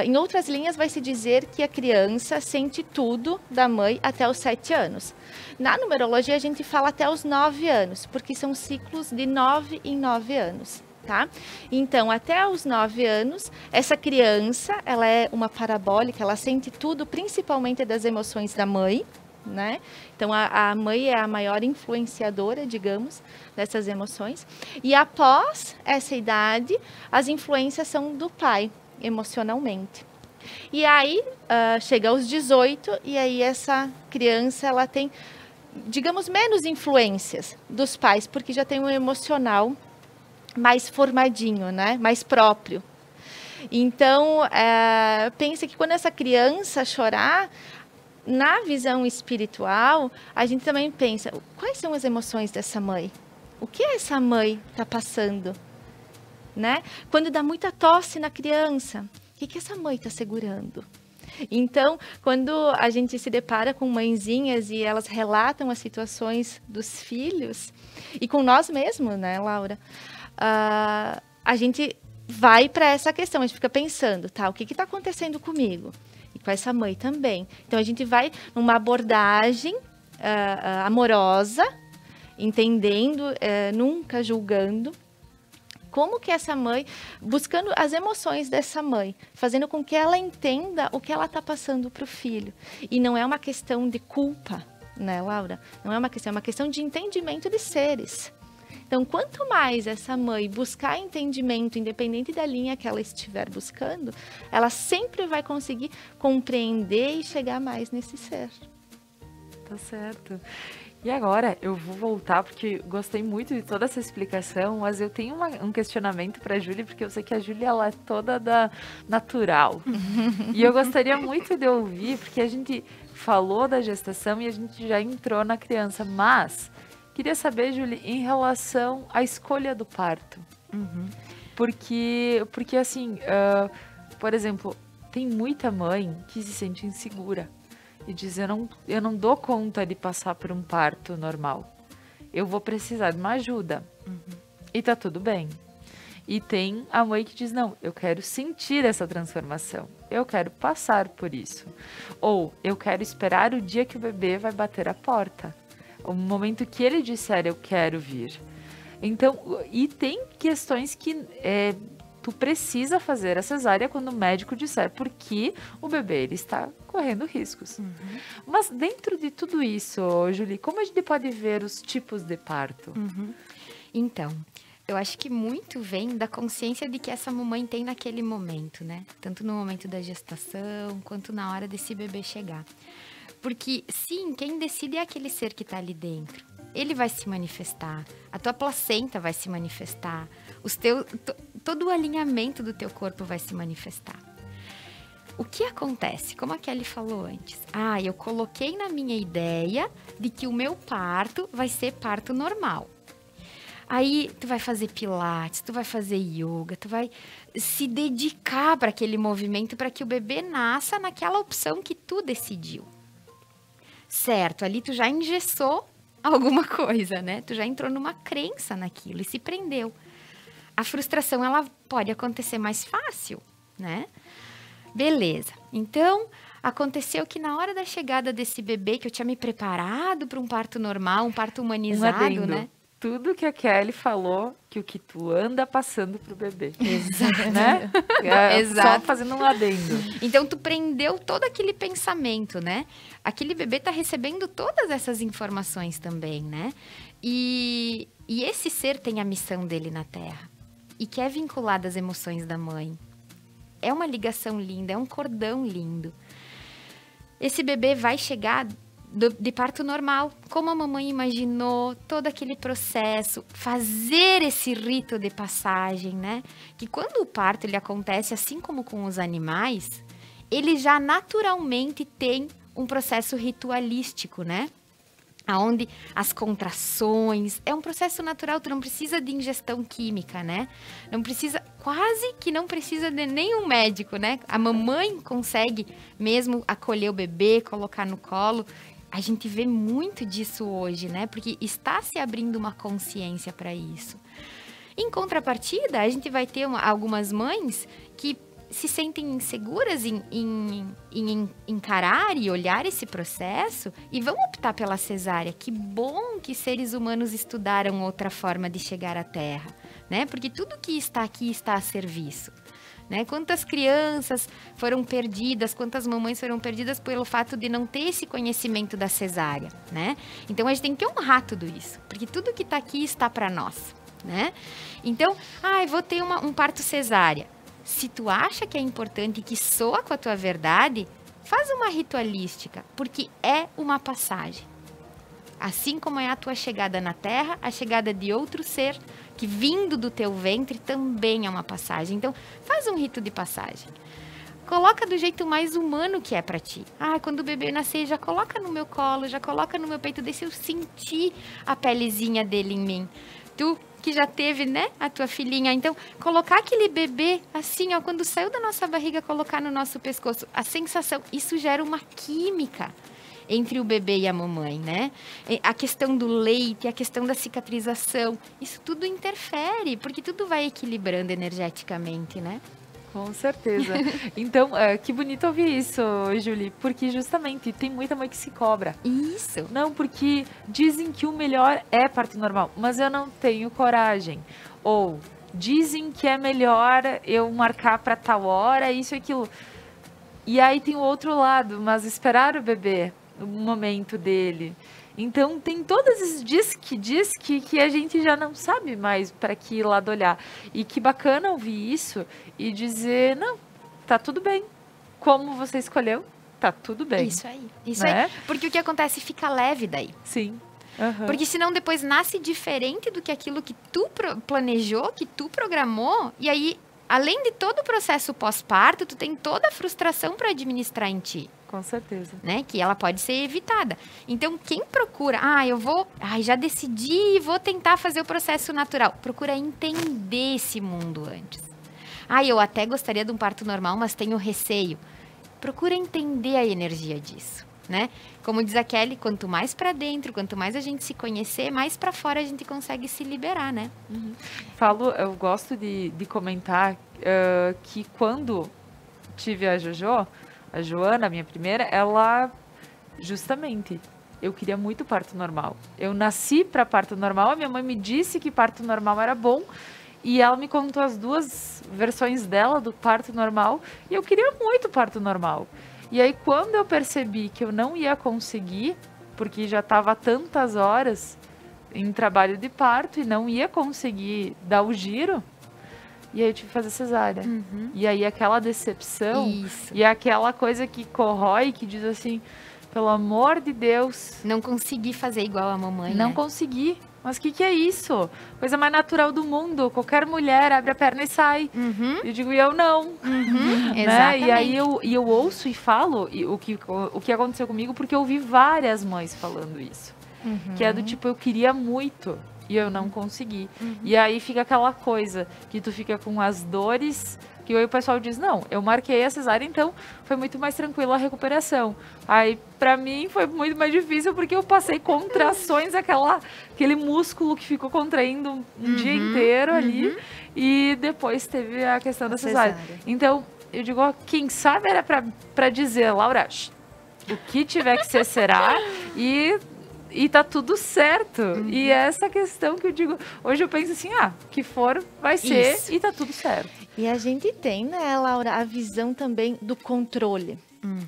em outras linhas vai se dizer que a criança sente tudo da mãe até os 7 anos. Na numerologia a gente fala até os 9 anos, porque são ciclos de 9 em 9 anos, tá? Então, até os 9 anos, essa criança, ela é uma parabólica, ela sente tudo, principalmente das emoções da mãe, né? Então, a mãe é a maior influenciadora, digamos, dessas emoções. E após essa idade, as influências são do pai, emocionalmente. E aí, chega aos 18, e aí essa criança, ela tem, digamos, menos influências dos pais, porque já tem um emocional mais formadinho, né? Mais próprio. Então, pensa que quando essa criança chorar, na visão espiritual, a gente também pensa, quais são as emoções dessa mãe? O que essa mãe está passando? Né? Quando dá muita tosse na criança, o que essa mãe está segurando? Então, quando a gente se depara com mãezinhas e elas relatam as situações dos filhos, e com nós mesmos, né, Laura? A gente vai para essa questão, a gente fica pensando, tá, o que está acontecendo comigo? E com essa mãe também. Então, a gente vai numa abordagem amorosa, entendendo, nunca julgando, como que essa mãe, buscando as emoções dessa mãe, fazendo com que ela entenda o que ela está passando para o filho. E não é uma questão de culpa, né, Laura? Não é uma questão de entendimento de seres. Então, quanto mais essa mãe buscar entendimento, independente da linha que ela estiver buscando, ela sempre vai conseguir compreender e chegar mais nesse ser. Tá certo. E agora eu vou voltar, porque gostei muito de toda essa explicação, mas eu tenho um questionamento para a Júlia, porque eu sei que a Júlia, ela é toda da natural. E eu gostaria muito de ouvir, porque a gente falou da gestação e a gente já entrou na criança, mas queria saber, Júlia, em relação à escolha do parto. Porque assim, por exemplo, tem muita mãe que se sente insegura. E diz, eu não dou conta de passar por um parto normal. Eu vou precisar de uma ajuda. E tá tudo bem. E tem a mãe que diz, não, eu quero sentir essa transformação. Eu quero passar por isso. Ou eu quero esperar o dia que o bebê vai bater a porta. O momento que ele disser, eu quero vir. Então, e tem questões que... tu precisa fazer a cesárea quando o médico disser, porque o bebê ele está correndo riscos. Mas dentro de tudo isso, Julie, como a gente pode ver os tipos de parto? Então, Eu acho que muito vem da consciência de que essa mamãe tem naquele momento, né? Tanto no momento da gestação, quanto na hora desse bebê chegar. Porque, sim, quem decide é aquele ser que está ali dentro. Ele vai se manifestar, a tua placenta vai se manifestar, todo o alinhamento do teu corpo vai se manifestar. O que acontece? Como a Kelly falou antes. Eu coloquei na minha ideia de que o meu parto vai ser parto normal. Aí tu vai fazer pilates, tu vai fazer yoga, tu vai se dedicar para aquele movimento para que o bebê nasça naquela opção que tu decidiu. Certo, ali tu já engessou alguma coisa, né? Tu já entrou numa crença naquilo e se prendeu. A frustração, ela pode acontecer mais fácil, né? Beleza. Então, aconteceu que na hora da chegada desse bebê, que eu tinha me preparado para um parto normal, um parto humanizado, né? Tudo que a Kelly falou, que o que tu anda passando pro bebê. Exato. Né? Só fazendo um adendo. Então, tu prendeu todo aquele pensamento, né? Aquele bebê tá recebendo todas essas informações também, né? E esse ser tem a missão dele na Terra. E que é vinculado às emoções da mãe. É uma ligação linda, é um cordão lindo. Esse bebê vai chegar de parto normal, como a mamãe imaginou, todo aquele processo, fazer esse rito de passagem, né? Que quando o parto ele acontece, assim como com os animais, ele já naturalmente tem um processo ritualístico, né? Onde as contrações, é um processo natural, tu não precisa de ingestão química, né? Quase que não precisa de nenhum médico, né? A mamãe consegue mesmo acolher o bebê, colocar no colo. A gente vê muito disso hoje, né? Porque está se abrindo uma consciência para isso. Em contrapartida, a gente vai ter algumas mães que se sentem inseguras em encarar e olhar esse processo e vão optar pela cesárea. Que bom que seres humanos estudaram outra forma de chegar à Terra, né? Porque tudo que está aqui está a serviço. Né? Quantas crianças foram perdidas, quantas mamães foram perdidas pelo fato de não ter esse conhecimento da cesárea, né? Então, a gente tem que honrar tudo isso, porque tudo que está aqui está para nós, né? Então, eu vou ter um parto cesárea. Se tu acha que é importante e que soa com a tua verdade, faz uma ritualística, porque é uma passagem. Assim como é a tua chegada na Terra, a chegada de outro ser que vindo do teu ventre também é uma passagem. Então, faz um rito de passagem. Coloca do jeito mais humano que é para ti. Quando o bebê nascer, já coloca no meu colo, já coloca no meu peito, deixa eu sentir a pelezinha dele em mim. Tu que já teve, né, a tua filhinha. Então, colocar aquele bebê assim, quando saiu da nossa barriga, colocar no nosso pescoço. A sensação, isso gera uma química entre o bebê e a mamãe, né? A questão do leite, a questão da cicatrização, isso tudo interfere, porque tudo vai equilibrando energeticamente, né? Com certeza. Então, que bonito ouvir isso, Julie, porque justamente tem muita mãe que se cobra. Isso. Não, porque dizem que o melhor é parto normal, mas eu não tenho coragem. Ou dizem que é melhor eu marcar para tal hora, isso e aquilo. E aí tem o outro lado, mas esperar o bebê, o momento dele. Então, tem todos esses diz que a gente já não sabe mais para que lado olhar. E que bacana ouvir isso e dizer, não, tá tudo bem. Como você escolheu, tá tudo bem. Isso aí, isso aí. Porque o que acontece, fica leve daí. Sim. Uhum. Porque senão depois nasce diferente do que aquilo que tu planejou, que tu programou. E aí, além de todo o processo pós-parto, tu tem toda a frustração para administrar em ti. Com certeza. Né? Que ela pode ser evitada. Então, quem procura, já decidi, vou tentar fazer o processo natural. Procura entender esse mundo antes. Eu até gostaria de um parto normal, mas tenho receio. Procura entender a energia disso, né? Como diz a Kelly, quanto mais para dentro, quanto mais a gente se conhecer, mais para fora a gente consegue se liberar, né? Uhum. Eu gosto de comentar que quando tive a Joana, minha primeira, ela, justamente, eu queria muito parto normal. Eu nasci para parto normal, a minha mãe me disse que parto normal era bom, e ela me contou as duas versões dela do parto normal, e eu queria muito parto normal. E aí, quando eu percebi que eu não ia conseguir, porque já estava tantas horas, em trabalho de parto e não ia conseguir dar o giro. E aí eu tive que fazer cesárea. E aí aquela decepção Isso. e aquela coisa que corrói, que diz assim, pelo amor de Deus, Não consegui fazer igual a mamãe, não né? consegui. Mas o que é isso? Coisa mais natural do mundo. Qualquer mulher abre a perna e sai. Eu digo, e eu não. Né? Exatamente. E aí eu ouço e falo o que aconteceu comigo, porque eu ouvi várias mães falando isso. Que é do tipo, eu queria muito e eu não consegui. E aí fica aquela coisa que tu fica com as dores, que aí o pessoal diz, não, eu marquei a cesárea, então foi muito mais tranquilo a recuperação. Aí, pra mim, foi muito mais difícil, porque eu passei contrações, aquele músculo que ficou contraindo um dia inteiro ali, e depois teve a questão da cesárea. Então, eu digo, ó, quem sabe era pra dizer, Laura, o que tiver que ser, será, e tá tudo certo. E essa questão que eu digo, hoje eu penso assim, o que for, vai ser, Isso. e tá tudo certo. E a gente tem, né, Laura, a visão também do controle.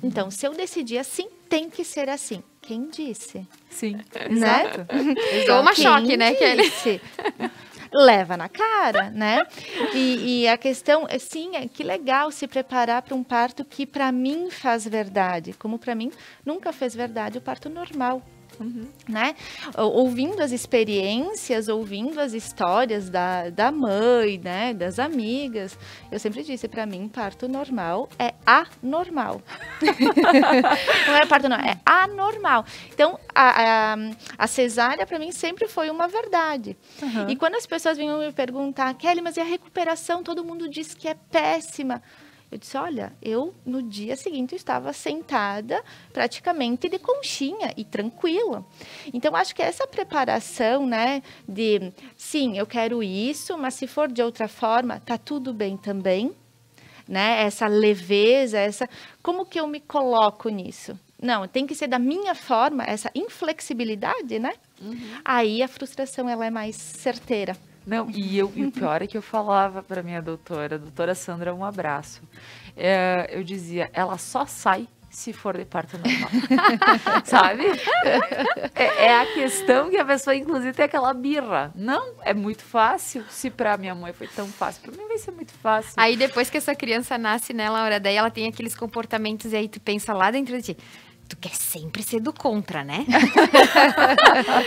Então, se eu decidir assim, tem que ser assim. Quem disse? Sim, Né? exato. Toma Quem choque, né, Kelly? disse? Leva na cara, né? E a questão, sim, é que legal se preparar para um parto que para mim faz verdade, como para mim nunca fez verdade o parto normal. Né? Ouvindo as experiências, ouvindo as histórias da mãe, né, das amigas, eu sempre disse, para mim, parto normal é anormal. Não é parto normal, é anormal. Então, a cesárea para mim sempre foi uma verdade. E quando as pessoas vinham me perguntar, Kelly, mas e a recuperação? Todo mundo diz que é péssima. Eu disse, olha, eu no dia seguinte estava sentada praticamente de conchinha e tranquila. Então, acho que essa preparação, né, de, sim, eu quero isso, mas se for de outra forma, tá tudo bem também, né? Essa leveza, como que eu me coloco nisso? Não, tem que ser da minha forma, essa inflexibilidade, né? Aí a frustração, ela é mais certeira. Não, e o pior é que eu falava para minha doutora Sandra, um abraço. Eu dizia, ela só sai se for de parto normal. Sabe? É a questão que a pessoa, inclusive, tem aquela birra. Não, é muito fácil. Se pra minha mãe foi tão fácil, pra mim vai ser muito fácil. Aí depois que essa criança nasce, né, Laura, daí ela tem aqueles comportamentos e aí tu pensa lá dentro de ti, tu quer sempre ser do contra, né?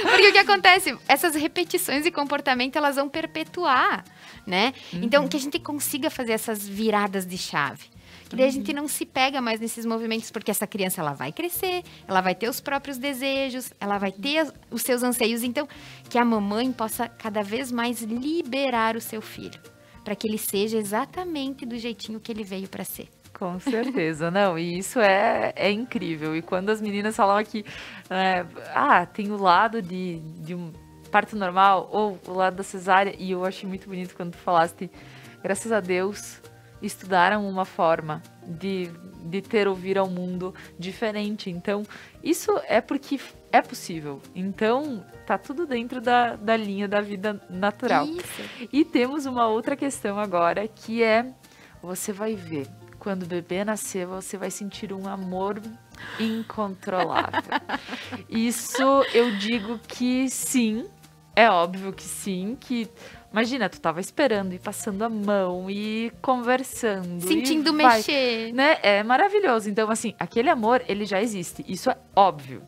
Porque o que acontece? Essas repetições de comportamento, elas vão perpetuar, né? Então, que a gente consiga fazer essas viradas de chave. Que daí a gente não se pega mais nesses movimentos, porque essa criança, ela vai crescer, ela vai ter os próprios desejos, ela vai ter os seus anseios. Então, que a mamãe possa cada vez mais liberar o seu filho, para que ele seja exatamente do jeitinho que ele veio para ser. Com certeza, não, e isso é incrível. E quando as meninas falam aqui, tem o lado de um parto normal ou o lado da cesárea, e eu achei muito bonito quando tu falaste, graças a Deus, estudaram uma forma de ter ou vir ao mundo diferente. Então, isso é porque é possível. Então, tá tudo dentro da linha da vida natural. Isso. E temos uma outra questão agora, que você vai ver. Quando o bebê nascer, você vai sentir um amor incontrolável. Isso eu digo que sim, é óbvio que sim, que... Imagina, tu tava esperando e passando a mão e conversando. Sentindo e mexer. Né? É maravilhoso. Então, assim, aquele amor, ele já existe. Isso é óbvio.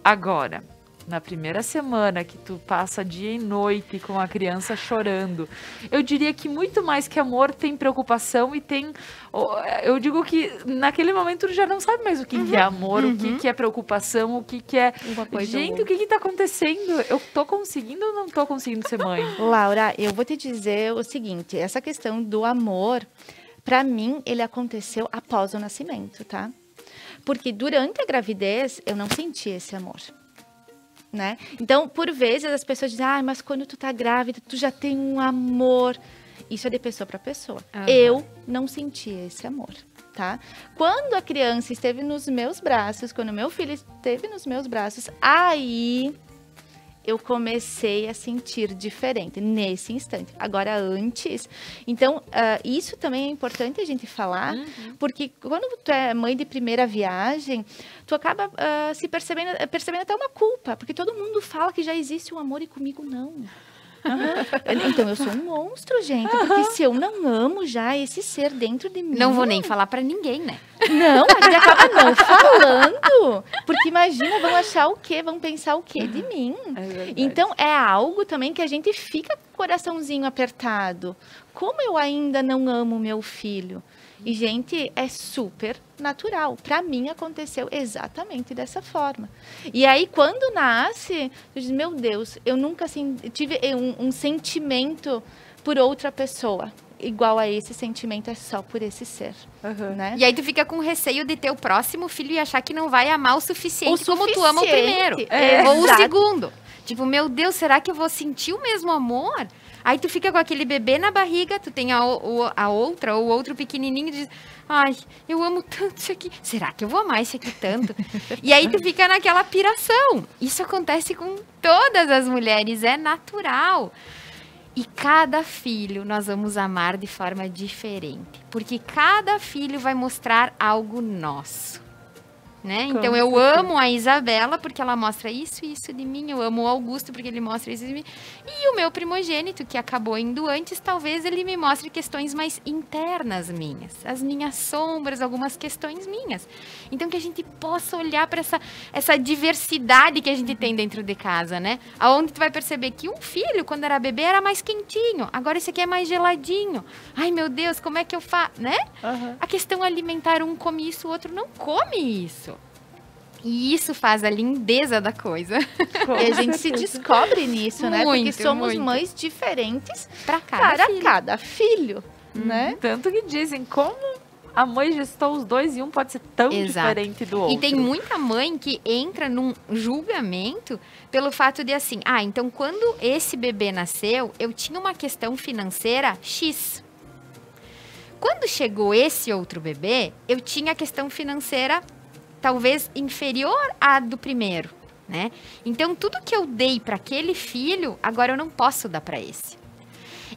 Agora, na primeira semana que tu passa dia e noite com a criança chorando, eu diria que muito mais que amor tem preocupação e tem... Eu digo que naquele momento tu já não sabe mais o que é amor, o que é preocupação, o que é... Gente, o que tá acontecendo? Eu tô conseguindo ou não tô conseguindo ser mãe? Laura, eu vou te dizer o seguinte, essa questão do amor, para mim, ele aconteceu após o nascimento, tá? Porque durante a gravidez, eu não senti esse amor. Né? Então, por vezes, as pessoas dizem, mas quando tu tá grávida, tu já tem um amor. Isso é de pessoa para pessoa. Eu não senti esse amor, tá? Quando a criança esteve nos meus braços, quando meu filho esteve nos meus braços, aí eu comecei a sentir diferente nesse instante. Agora, antes... Então, isso também é importante a gente falar, porque quando tu é mãe de primeira viagem, tu acaba se percebendo até uma culpa, porque todo mundo fala que já existe um amor e comigo não. Então, eu sou um monstro, gente, porque se eu não amo já esse ser dentro de mim... Não vou nem falar pra ninguém, né? Não, a gente acaba não falando, porque imagina, vão achar o quê? Vão pensar o quê de mim? Então, é algo também que a gente fica com o coraçãozinho apertado. Como eu ainda não amo meu filho? E, gente, é super natural. Para mim, aconteceu exatamente dessa forma. E aí, quando nasce, eu digo, meu Deus, eu nunca tive um sentimento por outra pessoa. Igual a esse sentimento, é só por esse ser. Né? E aí, tu fica com receio de ter o próximo filho e achar que não vai amar o suficiente como tu ama o primeiro. Ou o segundo. Tipo, meu Deus, será que eu vou sentir o mesmo amor? Aí tu fica com aquele bebê na barriga, tu tem a outra ou outro pequenininho e diz, ai, eu amo tanto isso aqui. Será que eu vou amar esse aqui tanto? E aí tu fica naquela piração. Isso acontece com todas as mulheres, é natural. E cada filho nós vamos amar de forma diferente. Porque cada filho vai mostrar algo nosso. Né? Então, eu amo a Isabela porque ela mostra isso e isso de mim. Eu amo o Augusto porque ele mostra isso de mim. E o meu primogênito, que acabou indo antes, talvez ele me mostre questões mais internas minhas. As minhas sombras, algumas questões minhas. Então, que a gente possa olhar para essa diversidade que a gente tem dentro de casa, né? Aonde tu vai perceber que um filho, quando era bebê, era mais quentinho. Agora esse aqui é mais geladinho. Ai, meu Deus, como é que eu faço? Né? A questão alimentar, um come isso, o outro não come isso. E isso faz a lindeza da coisa. E a gente se descobre nisso, né? Porque somos mães diferentes para cada filho, né? Tanto que dizem, como a mãe gestou os dois e um pode ser tão diferente do outro. E tem muita mãe que entra num julgamento pelo fato de assim, então quando esse bebê nasceu, eu tinha uma questão financeira X. Quando chegou esse outro bebê, eu tinha a questão financeira talvez inferior à do primeiro, né? Então, tudo que eu dei para aquele filho, agora eu não posso dar para esse.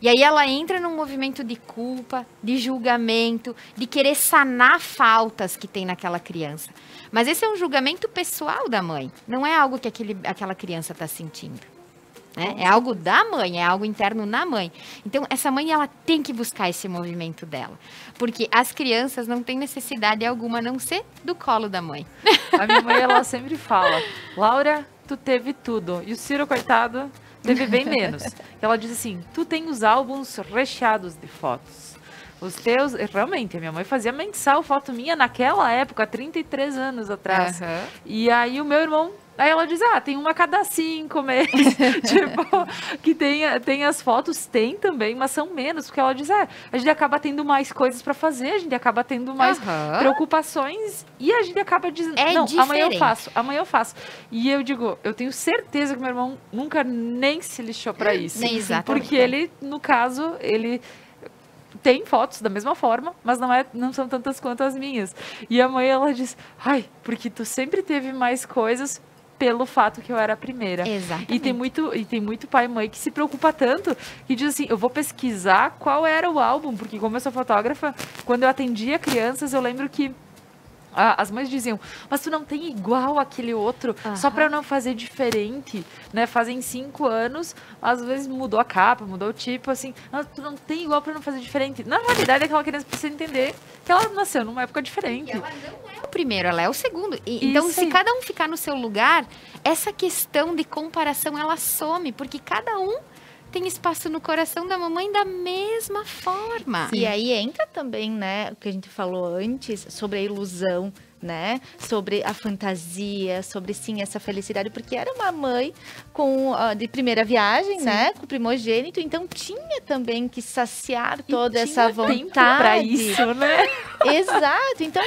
E aí ela entra num movimento de culpa, de julgamento, de querer sanar faltas que tem naquela criança. Mas esse é um julgamento pessoal da mãe, não é algo que aquela criança está sentindo. Né? É algo da mãe, é algo interno na mãe. Então, essa mãe, ela tem que buscar esse movimento dela. Porque as crianças não têm necessidade alguma a não ser do colo da mãe. A minha mãe, ela sempre fala, Laura, tu teve tudo. E o Ciro, coitado, teve bem menos. Ela diz assim, tu tem os álbuns recheados de fotos. Os teus... Realmente, a minha mãe fazia mensal foto minha naquela época, 33 anos atrás. E aí o meu irmão... Aí ela diz, tem uma a cada 5 meses. Tipo, que tem as fotos, tem também, mas são menos. Porque ela diz, a gente acaba tendo mais coisas pra fazer, a gente acaba tendo mais preocupações. E a gente acaba dizendo, não, diferente. amanhã eu faço. E eu digo, eu tenho certeza que meu irmão nunca nem se lixou pra isso. Nem exatamente. Porque ele, no caso, ele... tem fotos da mesma forma, mas não são tantas quanto as minhas. E a mãe, ela diz, porque tu sempre teve mais coisas pelo fato que eu era a primeira. Exatamente. E tem muito pai e mãe que se preocupa tanto, que diz assim, eu vou pesquisar qual era o álbum, porque como eu sou fotógrafa, quando eu atendia crianças, eu lembro que as mães diziam, mas tu não tem igual aquele outro, só para eu não fazer diferente, né? Fazem 5 anos, às vezes mudou a capa, mudou o tipo, assim, tu não tem igual para não fazer diferente. Na realidade, aquela criança precisa entender que ela nasceu numa época diferente. E ela não é o primeiro, ela é o segundo. Então, se cada um ficar no seu lugar, essa questão de comparação, ela some, porque cada um tem espaço no coração da mamãe da mesma forma. E aí entra também, né, o que a gente falou antes, sobre a ilusão, né, sobre a fantasia, sobre sim essa felicidade, porque era uma mãe de primeira viagem, né, com o primogênito, então tinha também que saciar toda essa vontade para isso, né? Exato. Então,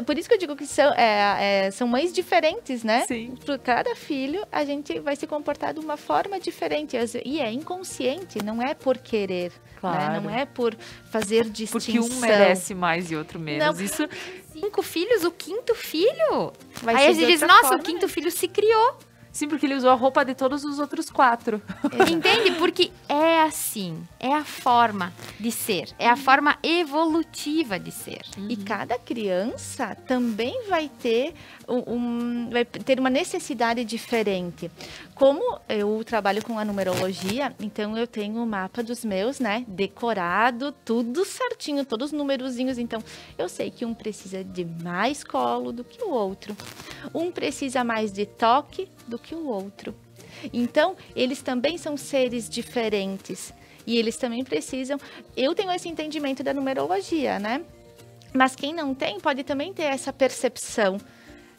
por isso que eu digo que são mães diferentes, né? Sim. Por cada filho, a gente vai se comportar de uma forma diferente e é inconsciente, não é por querer, né? Não é por fazer distinção. Porque um merece mais e outro menos. Não. Isso 5 filhos, o 5º filho. Vai aí ser a gente diz, nossa, o 5º filho se criou. Sim, porque ele usou a roupa de todos os outros 4. Entende? Porque é assim, é a forma de ser, é a forma evolutiva de ser. E cada criança também vai ter vai ter uma necessidade diferente. Como eu trabalho com a numerologia, então eu tenho o mapa dos meus, né, decorado, tudo certinho, todos os numerozinhos. Então eu sei que um precisa de mais colo do que o outro. Um precisa mais de toque do que o outro. Então, eles também são seres diferentes. E eles também precisam... Eu tenho esse entendimento da numerologia, né? Mas quem não tem, pode também ter essa percepção,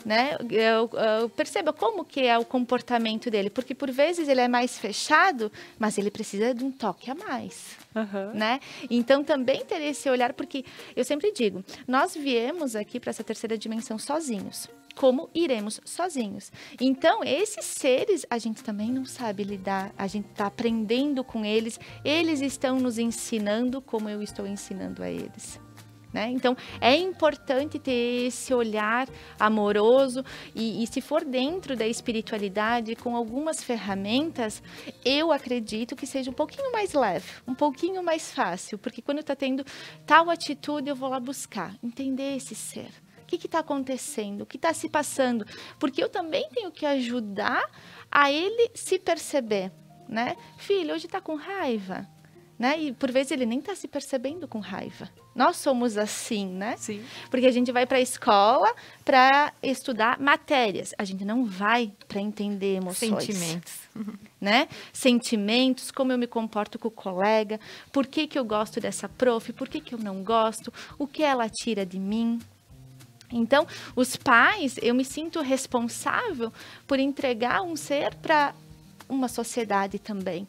né? Eu percebo como que é o comportamento dele. Porque, por vezes, ele é mais fechado, mas ele precisa de um toque a mais. Né? Então, também ter esse olhar, porque eu sempre digo, nós viemos aqui para essa terceira dimensão sozinhos. Como iremos sozinhos. Então, esses seres, a gente também não sabe lidar, a gente está aprendendo com eles, eles estão nos ensinando como eu estou ensinando a eles. Né? Então, é importante ter esse olhar amoroso e se for dentro da espiritualidade, com algumas ferramentas, eu acredito que seja um pouquinho mais leve, um pouquinho mais fácil, porque quando está tendo tal atitude, eu vou lá buscar, entender esse ser. O que está acontecendo? O que está se passando? Porque eu também tenho que ajudar a ele se perceber, né? Filho, hoje está com raiva, né? E por vezes ele nem está se percebendo com raiva. Nós somos assim, né? Sim. Porque a gente vai para a escola para estudar matérias. A gente não vai para entender emoções. Sentimentos. Né? Sentimentos, como eu me comporto com o colega, por que eu gosto dessa prof, por que eu não gosto, o que ela tira de mim. Então, os pais, eu me sinto responsável por entregar um ser para uma sociedade também.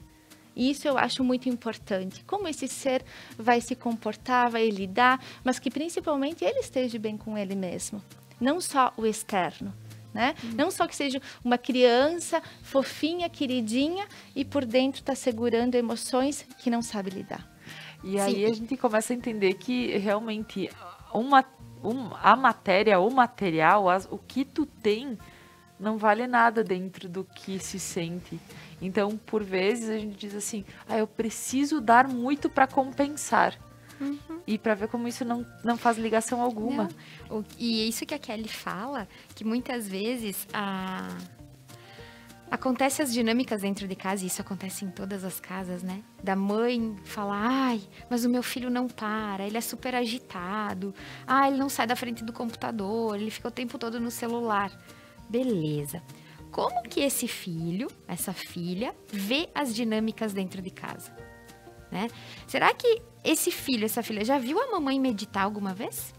E isso eu acho muito importante. Como esse ser vai se comportar, vai lidar, mas que principalmente ele esteja bem com ele mesmo. Não só o externo, né? Não só que seja uma criança fofinha, queridinha, e por dentro está segurando emoções que não sabe lidar. E aí a gente começa a entender que realmente a matéria, o material, o que tu tem, não vale nada dentro do que se sente. Então, por vezes, a gente diz assim, eu preciso dar muito para compensar. E para ver como isso não faz ligação alguma. E é isso que a Kelly fala, que muitas vezes acontece as dinâmicas dentro de casa, e isso acontece em todas as casas, né? Da mãe falar, mas o meu filho não para, ele é super agitado, ele não sai da frente do computador, ele fica o tempo todo no celular. Beleza. Como que esse filho, essa filha, vê as dinâmicas dentro de casa? Né? Será que esse filho, essa filha, já viu a mamãe meditar alguma vez?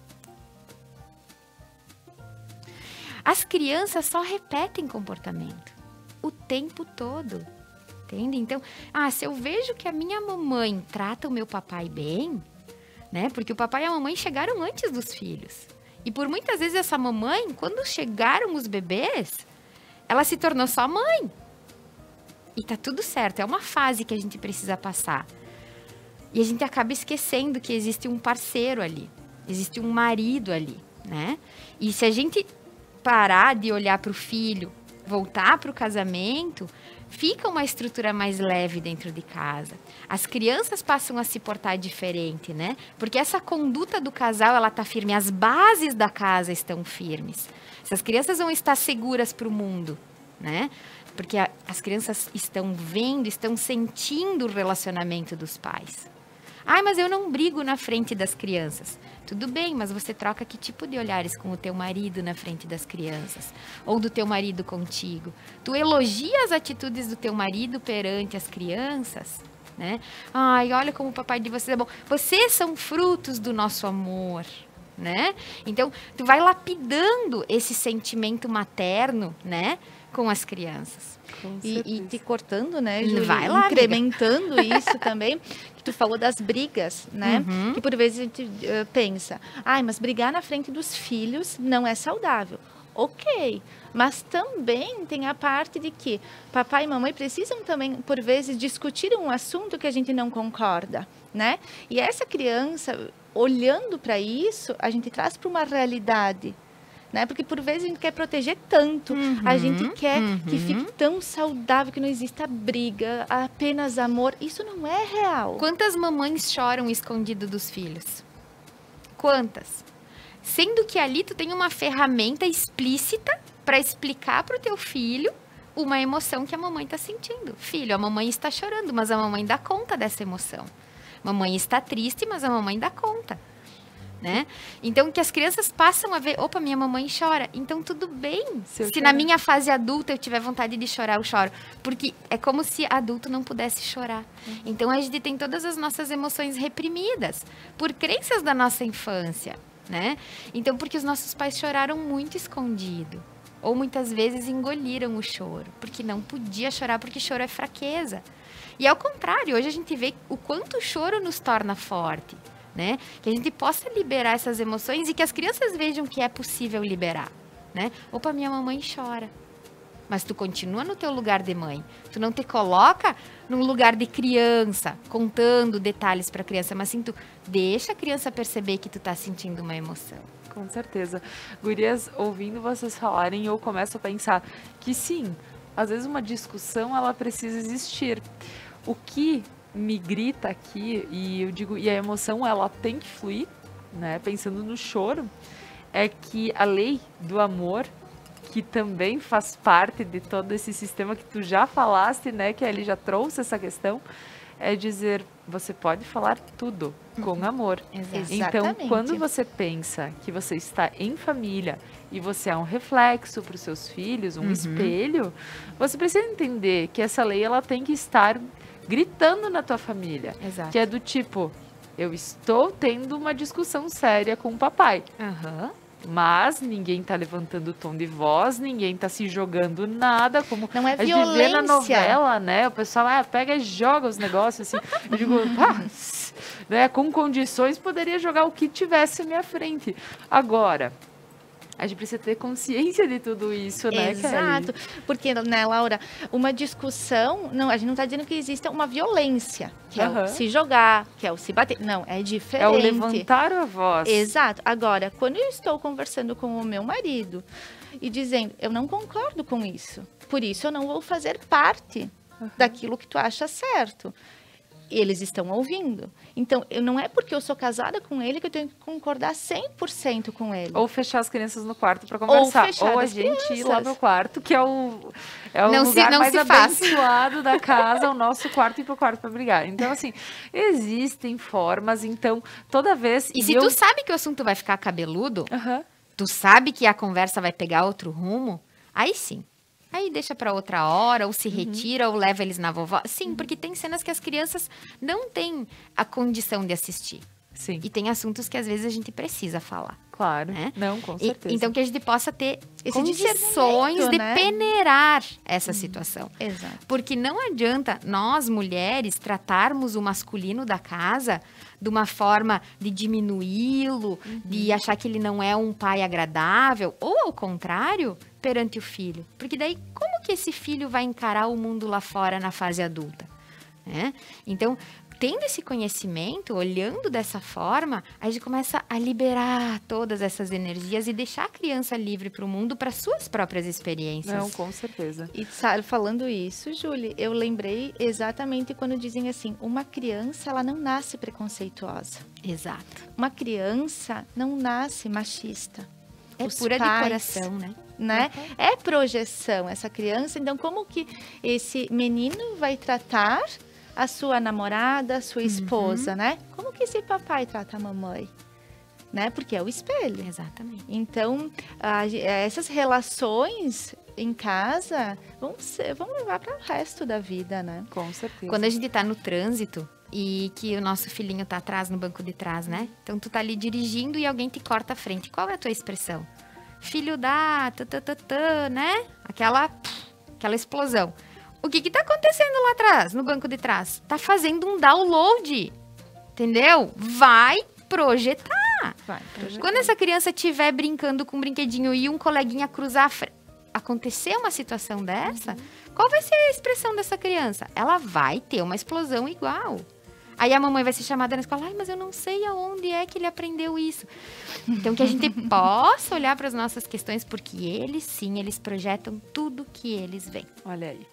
As crianças só repetem comportamento o tempo todo, entende? Então, se eu vejo que a minha mamãe trata o meu papai bem, né? Porque o papai e a mamãe chegaram antes dos filhos. E por muitas vezes essa mamãe, quando chegaram os bebês, ela se tornou só mãe. E tá tudo certo, é uma fase que a gente precisa passar. E a gente acaba esquecendo que existe um parceiro ali, existe um marido ali, né? E se a gente parar de olhar para o filho, voltar para o casamento, fica uma estrutura mais leve dentro de casa. As crianças passam a se portar diferente, né? Porque essa conduta do casal, ela tá firme, as bases da casa estão firmes. Essas crianças vão estar seguras para o mundo, né? Porque as crianças estão vendo, estão sentindo o relacionamento dos pais. Mas eu não brigo na frente das crianças. Tudo bem, mas você troca que tipo de olhares com o teu marido na frente das crianças? Ou do teu marido contigo? Tu elogia as atitudes do teu marido perante as crianças? Né? Olha como o papai de vocês é bom. Vocês são frutos do nosso amor. Né? Então, tu vai lapidando esse sentimento materno, né? Com as crianças. E te cortando, né, Júlia? Vai lá, incrementando isso também, que tu falou das brigas, né? Que por vezes a gente pensa, mas brigar na frente dos filhos não é saudável. Ok, mas também tem a parte de que papai e mamãe precisam também, por vezes, discutir um assunto que a gente não concorda, né? E essa criança, olhando para isso, a gente traz para uma realidade. né? Porque por vezes a gente quer proteger tanto, a gente quer que fique tão saudável, que não exista briga, apenas amor. Isso não é real. Quantas mamães choram escondido dos filhos? Quantas? Sendo que ali tu tem uma ferramenta explícita para explicar para o teu filho uma emoção que a mamãe está sentindo. Filho, a mamãe está chorando, mas a mamãe dá conta dessa emoção. Mamãe está triste, mas a mamãe dá conta. Né? Então, que as crianças passam a ver, opa, minha mamãe chora, então tudo bem. Se na minha fase adulta eu tiver vontade de chorar, eu choro. Porque é como se adulto não pudesse chorar. Então, a gente tem todas as nossas emoções reprimidas por crenças da nossa infância, né? Então, porque os nossos pais choraram muito escondido. Ou muitas vezes engoliram o choro, porque não podia chorar, porque choro é fraqueza. E ao contrário, hoje a gente vê o quanto o choro nos torna forte. Né? Que a gente possa liberar essas emoções e que as crianças vejam que é possível liberar, né? Opa, minha mamãe chora. Mas tu continua no teu lugar de mãe. Tu não te coloca num lugar de criança, contando detalhes para a criança, mas sim tu deixa a criança perceber que tu tá sentindo uma emoção. Com certeza. Gurias, ouvindo vocês falarem, eu começo a pensar que sim, às vezes uma discussão ela precisa existir. O que me grita aqui, e eu digo, e a emoção ela tem que fluir, né? Pensando no choro, é que a lei do amor, que também faz parte de todo esse sistema que tu já falaste, né? Que ele já trouxe essa questão, é dizer, você pode falar tudo com amor. Então, quando você pensa que você está em família e você é um reflexo para os seus filhos, um espelho, você precisa entender que essa lei ela tem que estar gritando na tua família. Exato. Que é do tipo, eu estou tendo uma discussão séria com o papai. Mas ninguém tá levantando o tom de voz, ninguém tá se jogando nada, como não é a gente violência. vê na novela, né? O pessoal pega e joga os negócios assim. Eu digo, né? Com condições poderia jogar o que tivesse à minha frente. Agora, a gente precisa ter consciência de tudo isso, né, Exato. Kelly? Porque, né, Laura, uma discussão, não, a gente não está dizendo que exista uma violência, que é o se jogar, que é o se bater. Não, é diferente. É o levantar a voz. Exato. Agora, quando eu estou conversando com o meu marido e dizendo, eu não concordo com isso, por isso eu não vou fazer parte daquilo que tu acha certo. Eles estão ouvindo. Então, não é porque eu sou casada com ele que eu tenho que concordar 100% com ele. Ou fechar as crianças no quarto para conversar. Ou a gente ir lá pro quarto, que é o lugar mais abençoado da casa, o nosso quarto, ir pro quarto para brigar. Então, assim, existem formas. Então, toda vez... E se tu sabe que o assunto vai ficar cabeludo, tu sabe que a conversa vai pegar outro rumo, aí sim. Aí deixa para outra hora, ou se retira, ou leva eles na vovó. Sim, porque tem cenas que as crianças não têm a condição de assistir. Sim. E tem assuntos que às vezes a gente precisa falar. Claro, né? Não, com certeza. Então que a gente possa ter esse condições de peneirar essa situação. Exato. Porque não adianta nós, mulheres, tratarmos o masculino da casa de uma forma de diminuí-lo, de achar que ele não é um pai agradável, ou ao contrário, perante o filho. Porque daí, como que esse filho vai encarar o mundo lá fora na fase adulta? Né? Então, tendo esse conhecimento, olhando dessa forma, a gente começa a liberar todas essas energias e deixar a criança livre para o mundo, para suas próprias experiências. Não, com certeza. E sabe, falando isso, Júlia, eu lembrei exatamente quando dizem assim, uma criança, ela não nasce preconceituosa. Exato. Uma criança não nasce machista. É Os pura pais, de coração, né? É projeção essa criança. Então, como que esse menino vai tratar a sua namorada, a sua esposa, né? Como que esse papai trata a mamãe? Né? Porque é o espelho. Exatamente. Então, essas relações em casa vão levar para o resto da vida, né? Com certeza. Quando a gente tá no trânsito e que o nosso filhinho tá atrás, no banco de trás, né? Então, tu tá ali dirigindo e alguém te corta a frente. Qual é a tua expressão? Filho da... né? Aquela explosão. O que tá acontecendo lá atrás, no banco de trás? Tá fazendo um download, entendeu? Vai projetar. Quando essa criança estiver brincando com um brinquedinho e um coleguinha cruzar acontecer uma situação dessa, qual vai ser a expressão dessa criança? Ela vai ter uma explosão igual. Aí a mamãe vai ser chamada na escola, ai, mas eu não sei aonde é que ele aprendeu isso. Então, que a gente possa olhar para as nossas questões, porque eles, sim, eles projetam tudo que eles veem. Olha aí.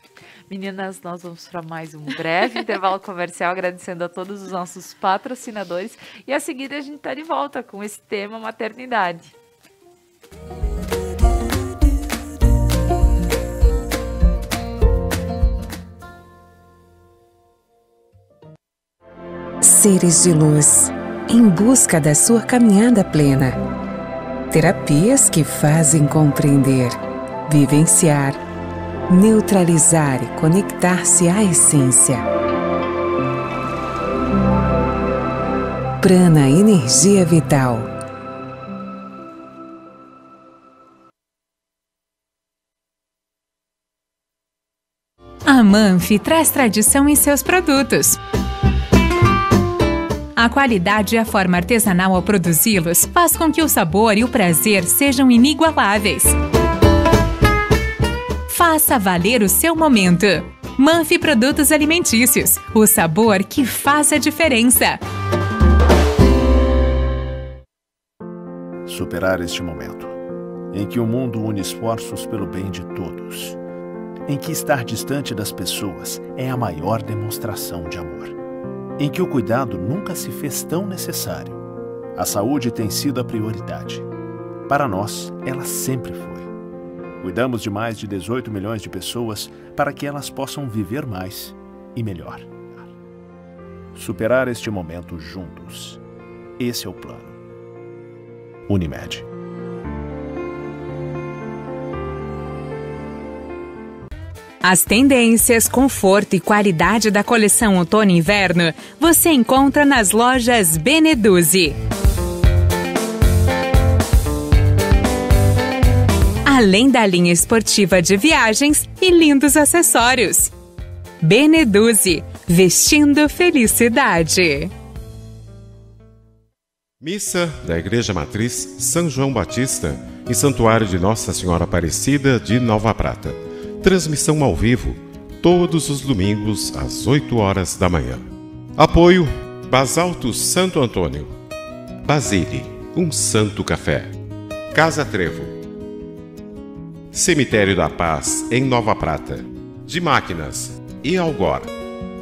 Meninas, nós vamos para mais um breve intervalo comercial, agradecendo a todos os nossos patrocinadores. E a seguir a gente está de volta com esse tema maternidade. Seres de luz, em busca da sua caminhada plena. Terapias que fazem compreender, vivenciar, neutralizar e conectar-se à essência. Prana Energia Vital. A Manfi traz tradição em seus produtos. A qualidade e a forma artesanal ao produzi-los faz com que o sabor e o prazer sejam inigualáveis. Faça valer o seu momento. Manfi Produtos Alimentícios, o sabor que faz a diferença. Superar este momento, em que o mundo une esforços pelo bem de todos, em que estar distante das pessoas é a maior demonstração de amor, em que o cuidado nunca se fez tão necessário. A saúde tem sido a prioridade. Para nós, ela sempre foi. Cuidamos de mais de 18 milhões de pessoas para que elas possam viver mais e melhor. Superar este momento juntos. Esse é o plano. Unimed. As tendências, conforto e qualidade da coleção outono e inverno você encontra nas lojas Beneduzzi. Além da linha esportiva de viagens e lindos acessórios. Beneduzzi, vestindo felicidade. Missa da Igreja Matriz São João Batista, em Santuário de Nossa Senhora Aparecida de Nova Prata. Transmissão ao vivo, todos os domingos às 8 horas da manhã. Apoio Basalto Santo Antônio, Basile, um santo café. Casa Trevo, Cemitério da Paz em Nova Prata, de Máquinas e Algor,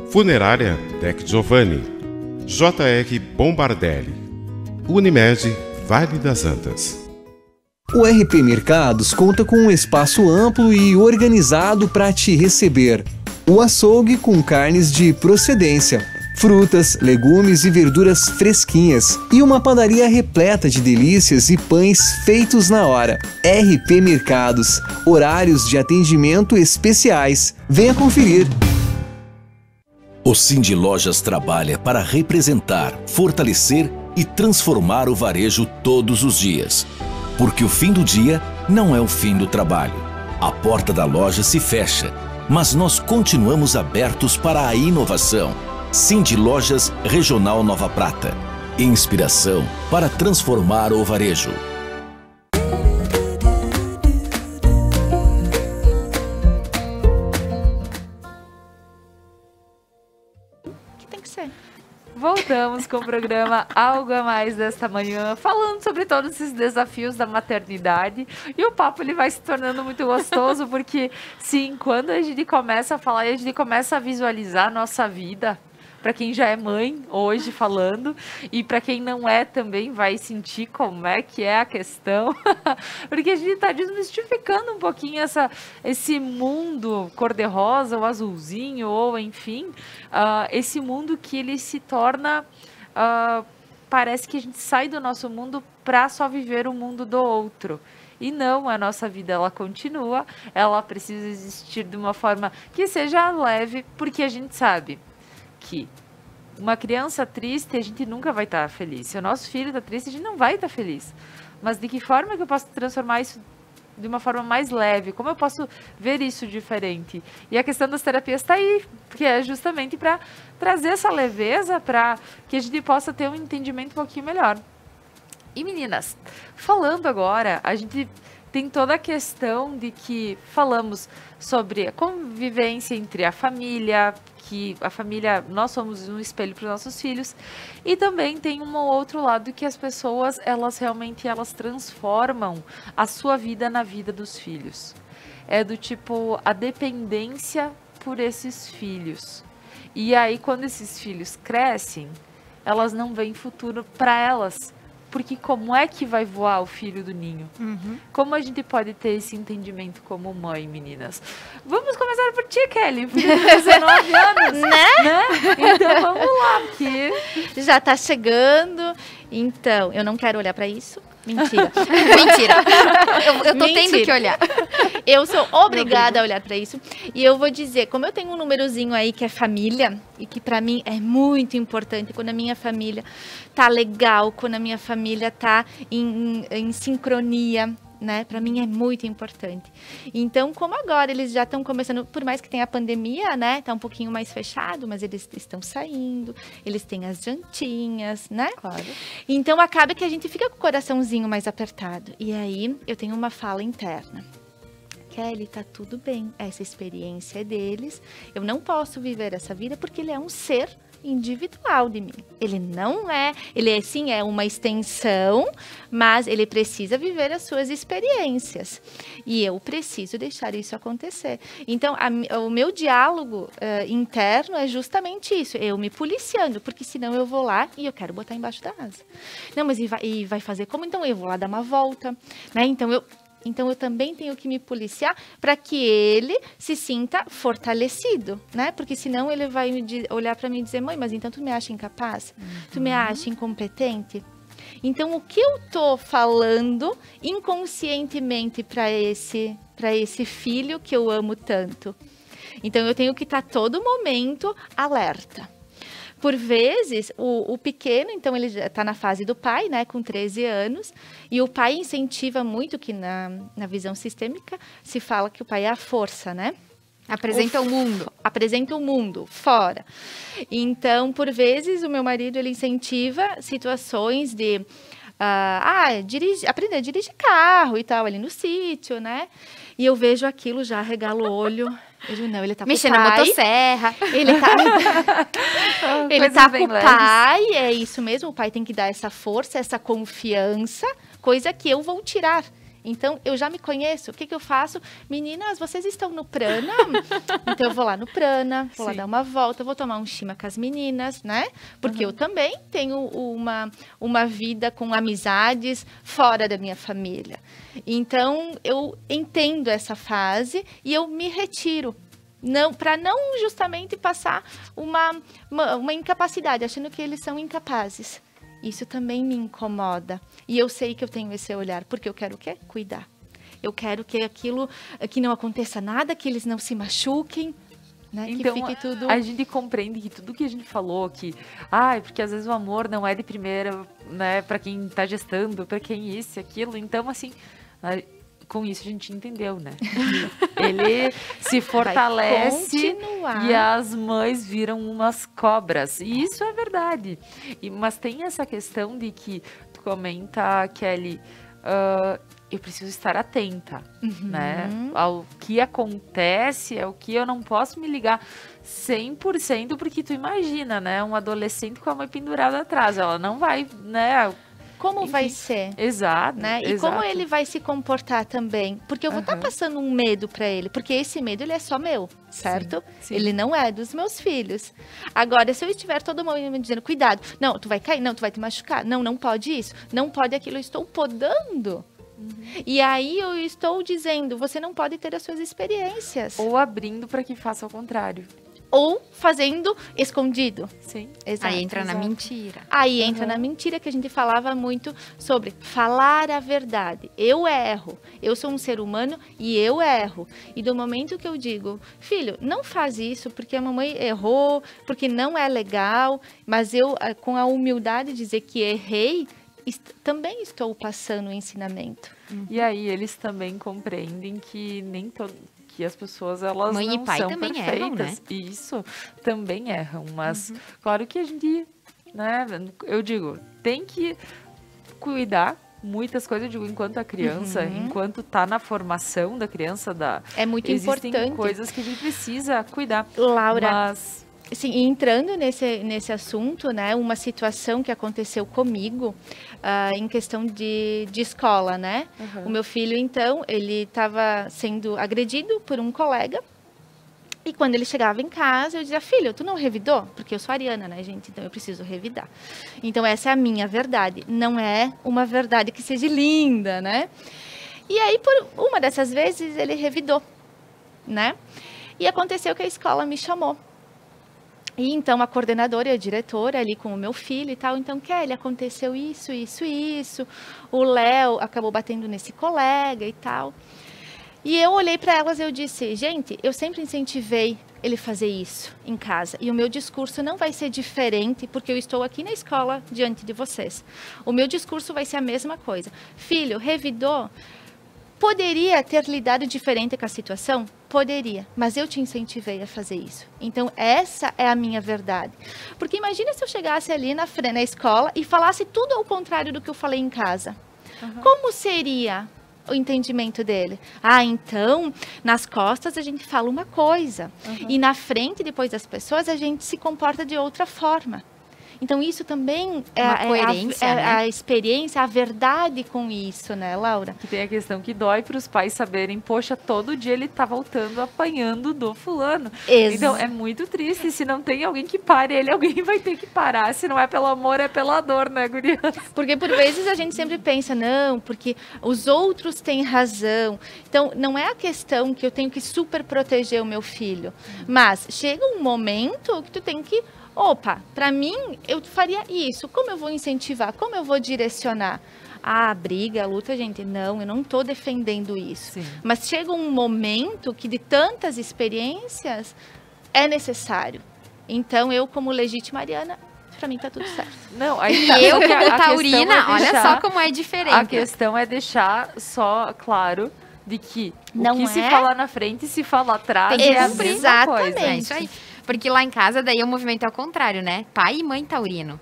Funerária Dec Giovanni, JR Bombardelli, Unimed Vale das Antas. O RP Mercados conta com um espaço amplo e organizado para te receber. O açougue com carnes de procedência, frutas, legumes e verduras fresquinhas e uma padaria repleta de delícias e pães feitos na hora. RP Mercados, horários de atendimento especiais. Venha conferir. O Cindy Lojas trabalha para representar, fortalecer e transformar o varejo todos os dias. Porque o fim do dia não é o fim do trabalho. A porta da loja se fecha, mas nós continuamos abertos para a inovação. Cindy Lojas Regional Nova Prata. Inspiração para transformar o varejo. Que tem que ser. Voltamos com o programa Algo a Mais desta manhã, falando sobre todos esses desafios da maternidade. E o papo ele vai se tornando muito gostoso, porque sim, quando a gente começa a falar e a gente começa a visualizar a nossa vida, para quem já é mãe hoje falando, e para quem não é também vai sentir como é que é a questão, porque a gente está desmistificando um pouquinho esse mundo cor-de-rosa, ou azulzinho, ou enfim, esse mundo que ele se torna, parece que a gente sai do nosso mundo para só viver o mundo do outro. E não, a nossa vida ela continua, ela precisa existir de uma forma que seja leve, porque a gente sabe que uma criança triste, a gente nunca vai estar feliz. Se o nosso filho está triste, a gente não vai estar feliz. Mas de que forma que eu posso transformar isso de uma forma mais leve? Como eu posso ver isso diferente? E a questão das terapias está aí, porque é justamente para trazer essa leveza, para que a gente possa ter um entendimento um pouquinho melhor. E meninas, falando agora, a gente tem toda a questão de que falamos sobre a convivência entre a família, que a família, nós somos um espelho para os nossos filhos, e também tem um outro lado que as pessoas, elas realmente transformam a sua vida na vida dos filhos. É do tipo, a dependência por esses filhos. E aí, quando esses filhos crescem, elas não veem futuro para elas. Porque como é que vai voar o filho do ninho? Como a gente pode ter esse entendimento como mãe, meninas? Vamos começar por ti, Kelly. 19 anos, né? Então, vamos lá, porque... Já tá chegando. Então, eu não quero olhar para isso. Mentira. Mentira. Eu tô tendo que olhar. Eu sou obrigada a olhar para isso. E eu vou dizer, como eu tenho um númerozinho aí que é família, e que para mim é muito importante, quando a minha família tá legal, quando a minha família tá em sincronia, né? Para mim é muito importante. Então, como agora eles já estão começando, por mais que tenha a pandemia, né? Tá um pouquinho mais fechado, mas eles estão saindo, eles têm as jantinhas, né? Claro. Então, acaba que a gente fica com o coraçãozinho mais apertado. E aí, eu tenho uma fala interna. Kelly, tá tudo bem, essa experiência é deles. Eu não posso viver essa vida porque ele é um ser individual de mim. Ele não é, ele sim é uma extensão, mas ele precisa viver as suas experiências. E eu preciso deixar isso acontecer. Então, o meu diálogo interno é justamente isso, eu me policiando, porque senão eu vou lá e eu quero botar embaixo da asa. Não, mas e vai fazer como? Então eu vou lá dar uma volta, né? Então eu também tenho que me policiar para que ele se sinta fortalecido, né? Porque senão ele vai olhar para mim e dizer, mãe, mas então tu me acha incapaz? Tu me acha incompetente? Então o que eu tô falando inconscientemente para esse filho que eu amo tanto? Então eu tenho que estar todo momento alerta. Por vezes, o pequeno, então ele já está na fase do pai, né, com 13 anos, e o pai incentiva muito, que na visão sistêmica se fala que o pai é a força, né? Apresenta o mundo. Apresenta o mundo, fora. Então, por vezes, o meu marido, ele incentiva situações de... aprender a dirigir carro e tal, ali no sítio, né? E eu vejo aquilo, já regalo o olho. Eu digo, não, ele tá mexendo com o pai. na motosserra. Ele tá com o pai, é isso mesmo. O pai tem que dar essa força, essa confiança, coisa que eu vou tirar. Então, eu já me conheço. O que eu faço? Meninas, vocês estão no Prana? Então, eu vou lá no Prana, vou lá dar uma volta, vou tomar um chima com as meninas, né? Porque eu também tenho uma vida com amizades fora da minha família. Então, eu entendo essa fase e eu me retiro. Para não justamente passar uma incapacidade, achando que eles são incapazes. Isso também me incomoda. E eu sei que eu tenho esse olhar, porque eu quero o quê? Cuidar. Eu quero que que não aconteça nada, que eles não se machuquem, né? Então, que fique tudo... a gente compreende que tudo que a gente falou, porque às vezes o amor não é de primeira, né, para quem tá gestando, para quem isso e aquilo. Então, assim, com isso a gente entendeu, né? Ele se fortalece e as mães viram umas cobras. E isso é verdade. Mas tem essa questão de que tu comenta, Kelly, eu preciso estar atenta, né? Ao que acontece, é o que eu não posso me ligar 100%, porque tu imagina, né? Um adolescente com a mãe pendurada atrás, ela não vai, né? Como vai ser? Exato, né? E como ele vai se comportar também? Porque eu vou estar passando um medo para ele, porque esse medo ele é só meu, certo? Sim. Ele não é dos meus filhos. Agora, se eu estiver todo mundo me dizendo, cuidado, não, tu vai cair, não, tu vai te machucar, não pode isso, não pode aquilo, eu estou podando. E aí eu estou dizendo, você não pode ter as suas experiências. Ou abrindo para que faça o contrário. Ou fazendo escondido. Sim. Exato, aí entra na mentira. Aí entra na mentira, que a gente falava muito sobre falar a verdade. Eu erro. Eu sou um ser humano e eu erro. E do momento que eu digo, filho, não faz isso porque a mamãe errou, porque não é legal, mas eu, com a humildade, dizer que errei, também estou passando o ensinamento. E aí eles também compreendem que nem todo... que as pessoas, elas mãe não e pai são também perfeitas. erram, né? Isso, também erram. Mas, claro que a gente, né, eu digo, tem que cuidar muitas coisas, eu digo, enquanto a criança, enquanto tá na formação da criança, é muito existem importante. coisas que a gente precisa cuidar. Laura, mas... sim, entrando nesse assunto, né, uma situação que aconteceu comigo em questão de escola, né? O meu filho, então, ele estava sendo agredido por um colega. E quando ele chegava em casa, eu dizia, filho, tu não revidou? Porque eu sou ariana, né, gente? Então eu preciso revidar. Então essa é a minha verdade. Não é uma verdade que seja linda, né? E aí, por uma dessas vezes, ele revidou, né? E aconteceu que a escola me chamou. E então a coordenadora e a diretora ali com o meu filho e tal, então, Kelly, aconteceu isso. O Léo acabou batendo nesse colega e tal. E eu olhei para elas e eu disse, gente, eu sempre incentivei ele fazer isso em casa. E o meu discurso não vai ser diferente porque eu estou aqui na escola diante de vocês. O meu discurso vai ser a mesma coisa. Filho, revidou? Poderia ter lidado diferente com a situação? Poderia, mas eu te incentivei a fazer isso. Então, essa é a minha verdade. Porque imagina se eu chegasse ali na escola e falasse tudo ao contrário do que eu falei em casa. Como seria o entendimento dele? Ah, então, nas costas a gente fala uma coisa. E na frente, depois das pessoas, a gente se comporta de outra forma. Então, isso também é a experiência, a verdade com isso, né, Laura? Que tem a questão que dói para os pais saberem, poxa, todo dia ele tá voltando apanhando do fulano. Então, é muito triste. Se não tem alguém que pare ele, alguém vai ter que parar. Se não é pelo amor, é pela dor, né, gurias? Porque, por vezes, a gente sempre pensa, não, porque os outros têm razão. Então, não é a questão que eu tenho que super proteger o meu filho. Mas chega um momento que tu tem que... Opa, para mim, eu faria isso. Como eu vou incentivar? Como eu vou direcionar? A briga, a luta, gente, não, eu não estou defendendo isso. Sim. Mas chega um momento que de tantas experiências é necessário. Então, eu como legítima ariana, para mim tá tudo certo. Não, aí tá. Eu como taurina, olha só como é diferente. A questão é deixar só claro de que não o que se falar na frente, se falar atrás, é a mesma coisa. É isso aí. Porque lá em casa, daí o movimento é ao contrário, né? Pai e mãe taurino.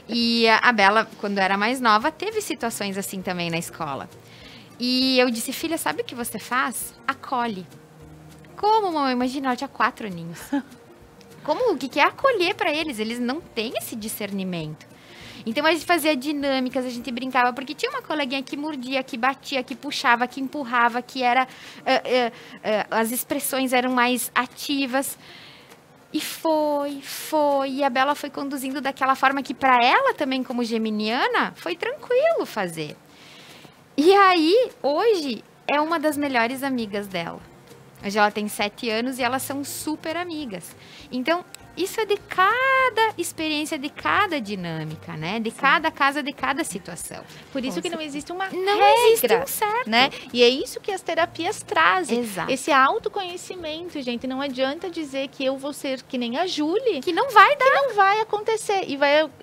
E a Bela, quando era mais nova, teve situações assim também na escola. E eu disse, filha, sabe o que você faz? Acolhe. Como, mamãe? Imagina, ela tinha 4 aninhos. Como? O que é acolher para eles? Eles não têm esse discernimento. Então, a gente fazia dinâmicas, a gente brincava, porque tinha uma coleguinha que mordia, que batia, que puxava, que empurrava, que era... as expressões eram mais ativas. E e a Bela foi conduzindo daquela forma que para ela também, como geminiana, foi tranquilo fazer. E aí, hoje, é uma das melhores amigas dela. Hoje ela tem 7 anos e elas são super amigas. Então, isso é de cada experiência, de cada dinâmica, né? De cada casa, de cada situação. Por isso que não existe uma regra. Não existe um certo. Né? E é isso que as terapias trazem. Exato. Esse autoconhecimento, gente. Não adianta dizer que eu vou ser que nem a Júlia. Que não vai dar. Que não vai acontecer. E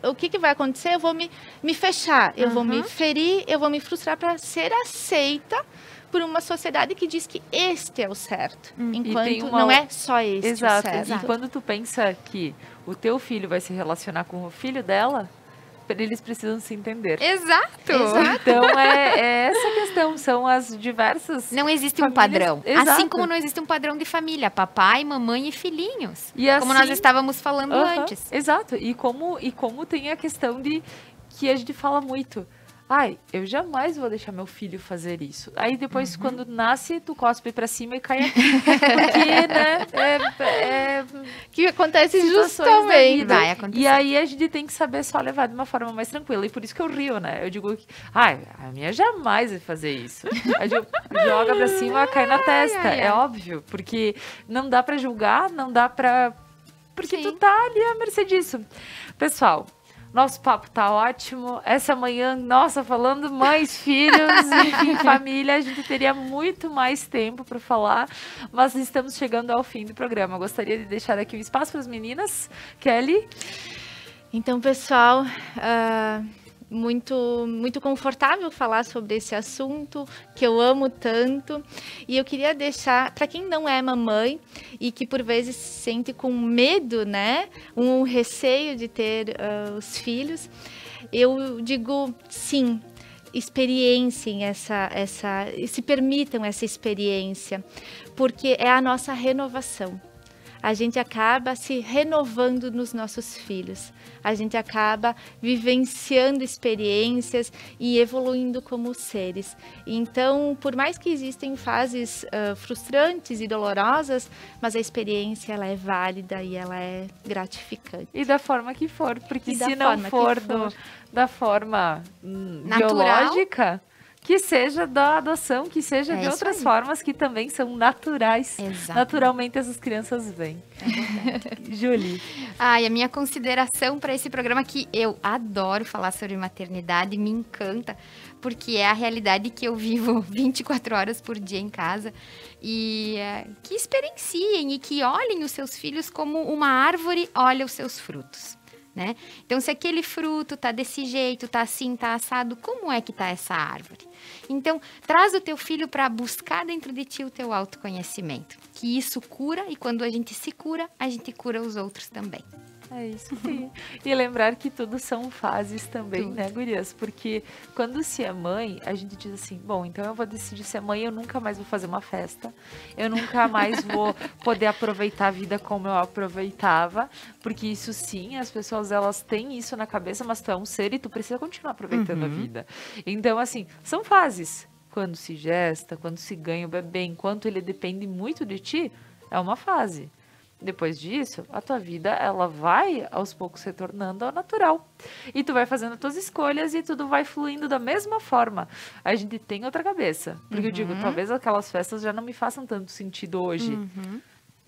o que vai acontecer? Eu vou me fechar. Eu vou me ferir, eu vou me frustrar para ser aceita por uma sociedade que diz que este é o certo, enquanto não é só este o certo. E quando tu pensa que o teu filho vai se relacionar com o filho dela, eles precisam se entender. Exato. Então, é essa questão, são as diversas... Não existe um padrão. Exato. Assim como não existe um padrão de família, papai, mamãe e filhinhos. E assim, como nós estávamos falando antes. Exato. E como tem a questão de que a gente fala muito... Ai, eu jamais vou deixar meu filho fazer isso. Aí depois, quando nasce, tu cospe pra cima e cai aqui. Porque, né, que acontece justamente. Vai acontecer. E aí a gente tem que saber só levar de uma forma mais tranquila. E por isso que eu rio, né? Eu digo que, a minha jamais vai fazer isso. Aí joga pra cima, cai na testa. É óbvio. Porque não dá pra julgar, não dá pra... Porque tu tá ali à mercê disso. Pessoal... Nosso papo tá ótimo. Essa manhã, nossa, falando mães, filhos, enfim, família, a gente teria muito mais tempo para falar, mas estamos chegando ao fim do programa. Gostaria de deixar aqui um espaço para as meninas. Kelly? Então, pessoal, muito confortável falar sobre esse assunto que eu amo tanto. E eu queria deixar, para quem não é mamãe e que por vezes se sente com medo, né? Um receio de ter os filhos, eu digo sim. experienciem se permitam essa experiência, porque é a nossa renovação. A gente acaba se renovando nos nossos filhos. A gente acaba vivenciando experiências e evoluindo como seres. Então, por mais que existem fases frustrantes e dolorosas, mas a experiência ela é válida e ela é gratificante. E da forma que for, porque se não for da forma biológica, que seja da adoção, que seja de outras formas que também são naturais. Exatamente. Naturalmente essas crianças vêm. Julie. E a minha consideração para esse programa, que eu adoro falar sobre maternidade, me encanta, porque é a realidade que eu vivo 24 horas por dia em casa, e que experienciem e que olhem os seus filhos como uma árvore olha os seus frutos. Né? Então, se aquele fruto tá desse jeito, tá assim, tá assado, como é que tá essa árvore? Então, traz o teu filho para buscar dentro de ti o teu autoconhecimento, que isso cura, e quando a gente se cura, a gente cura os outros também. É isso aí. E lembrar que tudo são fases também, né, gurias? Porque quando se é mãe, a gente diz assim, bom, então eu vou decidir ser mãe, eu nunca mais vou fazer uma festa, eu nunca mais vou poder aproveitar a vida como eu aproveitava, porque isso sim, as pessoas, elas têm isso na cabeça, mas tu é um ser e tu precisa continuar aproveitando a vida. Então, assim, são fases. Quando se gesta, quando se ganha o bebê, enquanto ele depende muito de ti, é uma fase. Depois disso, a tua vida, ela vai aos poucos retornando ao natural. E tu vai fazendo as tuas escolhas e tudo vai fluindo da mesma forma. A gente tem outra cabeça. Porque eu digo, talvez aquelas festas já não me façam tanto sentido hoje.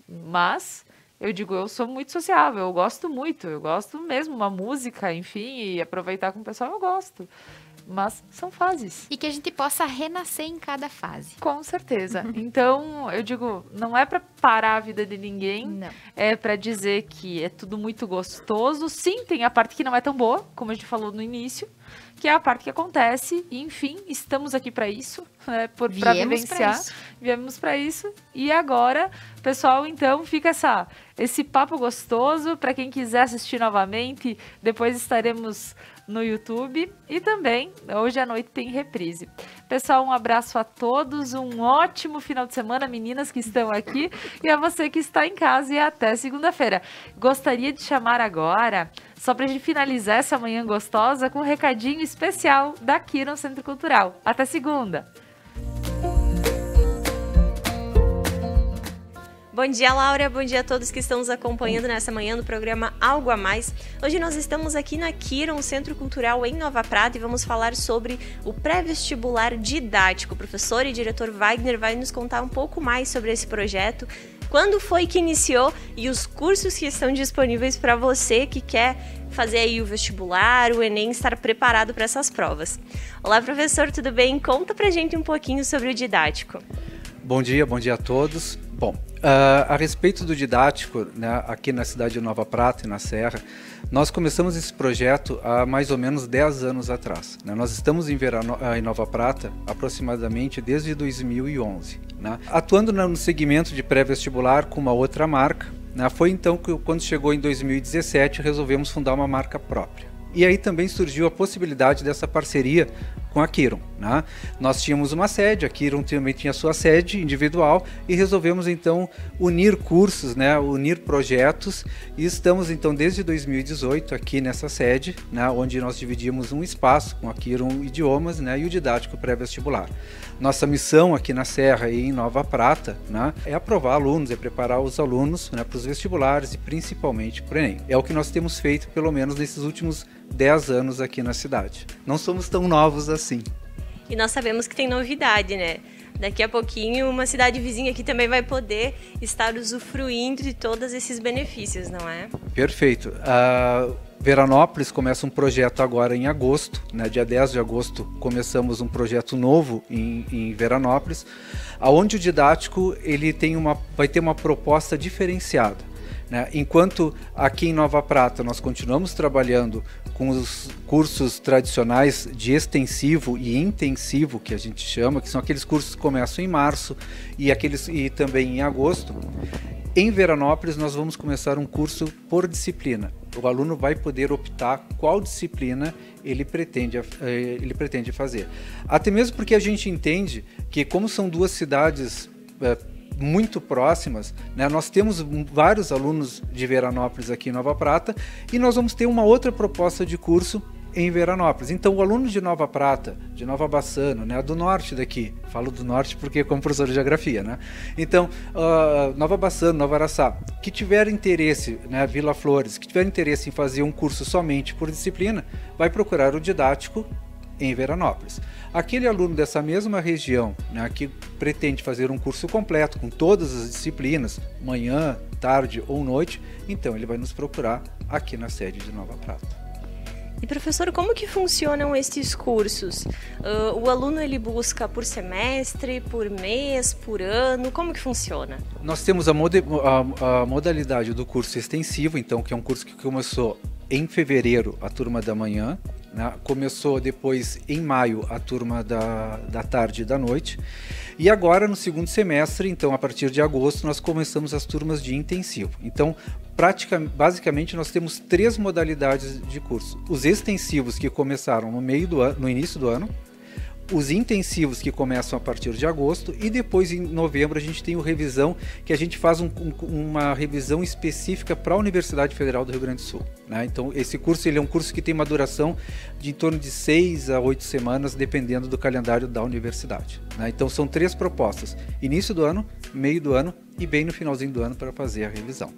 Mas, eu digo, eu sou muito sociável, eu gosto mesmo, uma música, enfim, e aproveitar com o pessoal, eu gosto. Mas são fases. E que a gente possa renascer em cada fase. Com certeza. Então, eu digo, não é para parar a vida de ninguém. Não. É para dizer que é tudo muito gostoso. Sim, tem a parte que não é tão boa, como a gente falou no início, que é a parte que acontece. E, enfim, estamos aqui para isso, né? Para vivenciar. Viemos para isso. E agora, pessoal, então, fica esse papo gostoso. Para quem quiser assistir novamente, depois estaremos no YouTube e também hoje à noite tem reprise. Pessoal, um abraço a todos, um ótimo final de semana, meninas que estão aqui, e a você que está em casa, e até segunda-feira. Gostaria de chamar agora, só para a gente finalizar essa manhã gostosa, com um recadinho especial daqui no Centro Cultural. Até segunda! Bom dia, Laura. Bom dia a todos que estão nos acompanhando nessa manhã do programa Algo a Mais. Hoje nós estamos aqui na Kiron, Centro Cultural em Nova Prata, e vamos falar sobre o pré-vestibular didático. O professor e diretor Wagner vai nos contar um pouco mais sobre esse projeto, quando foi que iniciou e os cursos que estão disponíveis para você que quer fazer aí o vestibular, o Enem, estar preparado para essas provas. Olá, professor, tudo bem? Conta pra gente um pouquinho sobre o didático. Bom dia a todos. Bom, a respeito do didático, né, aqui na cidade de Nova Prata e na Serra, nós começamos esse projeto há mais ou menos 10 anos atrás. Né? Nós estamos em Nova Prata aproximadamente desde 2011. Né? Atuando no segmento de pré-vestibular com uma outra marca, né? Foi então que, quando chegou em 2017, resolvemos fundar uma marca própria. E aí também surgiu a possibilidade dessa parceria com a Kiron. Né? Nós tínhamos uma sede, a Kiron também tinha sua sede individual, e resolvemos então unir cursos, né? Unir projetos, e estamos então desde 2018 aqui nessa sede, né? Onde nós dividimos um espaço com a Kiron Idiomas, né? E o didático pré-vestibular. Nossa missão aqui na Serra e em Nova Prata, né? É aprovar alunos, é preparar os alunos, né? Para os vestibulares e principalmente para o Enem. É o que nós temos feito pelo menos nesses últimos 10 anos aqui na cidade. Não somos tão novos assim. E nós sabemos que tem novidade, né? Daqui a pouquinho uma cidade vizinha aqui também vai poder estar usufruindo de todos esses benefícios, não é? Perfeito. Veranópolis começa um projeto agora em agosto, né? Dia 10 de agosto começamos um projeto novo em Veranópolis, onde o didático ele vai ter uma proposta diferenciada. Né? Enquanto aqui em Nova Prata nós continuamos trabalhando com os cursos tradicionais de extensivo e intensivo, que a gente chama, que são aqueles cursos que começam em março e também em agosto, Em Veranópolis, nós vamos começar um curso por disciplina. O aluno vai poder optar qual disciplina ele pretende fazer. Até mesmo porque a gente entende que, como são duas cidades muito próximas, né, nós temos vários alunos de Veranópolis aqui em Nova Prata e nós vamos ter uma outra proposta de curso em Veranópolis. Então, o aluno de Nova Prata, de Nova Bassano, né, do norte daqui, falo do norte porque como professor de geografia, né? Então, Nova Bassano, Nova Araçá, que tiver interesse, né, Vila Flores, que tiver interesse em fazer um curso somente por disciplina, vai procurar o didático em Veranópolis. Aquele aluno dessa mesma região, né, que pretende fazer um curso completo com todas as disciplinas, manhã, tarde ou noite, então ele vai nos procurar aqui na sede de Nova Prata. E professor, como que funcionam esses cursos? O aluno ele busca por semestre, por mês, por ano? Como que funciona? Nós temos a modalidade do curso extensivo, então, que é um curso que começou em fevereiro, a turma da manhã, né? Começou depois em maio a turma da tarde e da noite. E agora no segundo semestre, então a partir de agosto, nós começamos as turmas de intensivo. Então, basicamente nós temos 3 modalidades de curso. Os extensivos que começaram no início do ano, os intensivos que começam a partir de agosto e depois em novembro a gente tem o revisão, que a gente faz uma revisão específica para a Universidade Federal do Rio Grande do Sul, né? Então esse curso ele é um curso que tem uma duração de em torno de 6 a 8 semanas, dependendo do calendário da universidade, né? Então são 3 propostas, início do ano, meio do ano e bem no finalzinho do ano para fazer a revisão.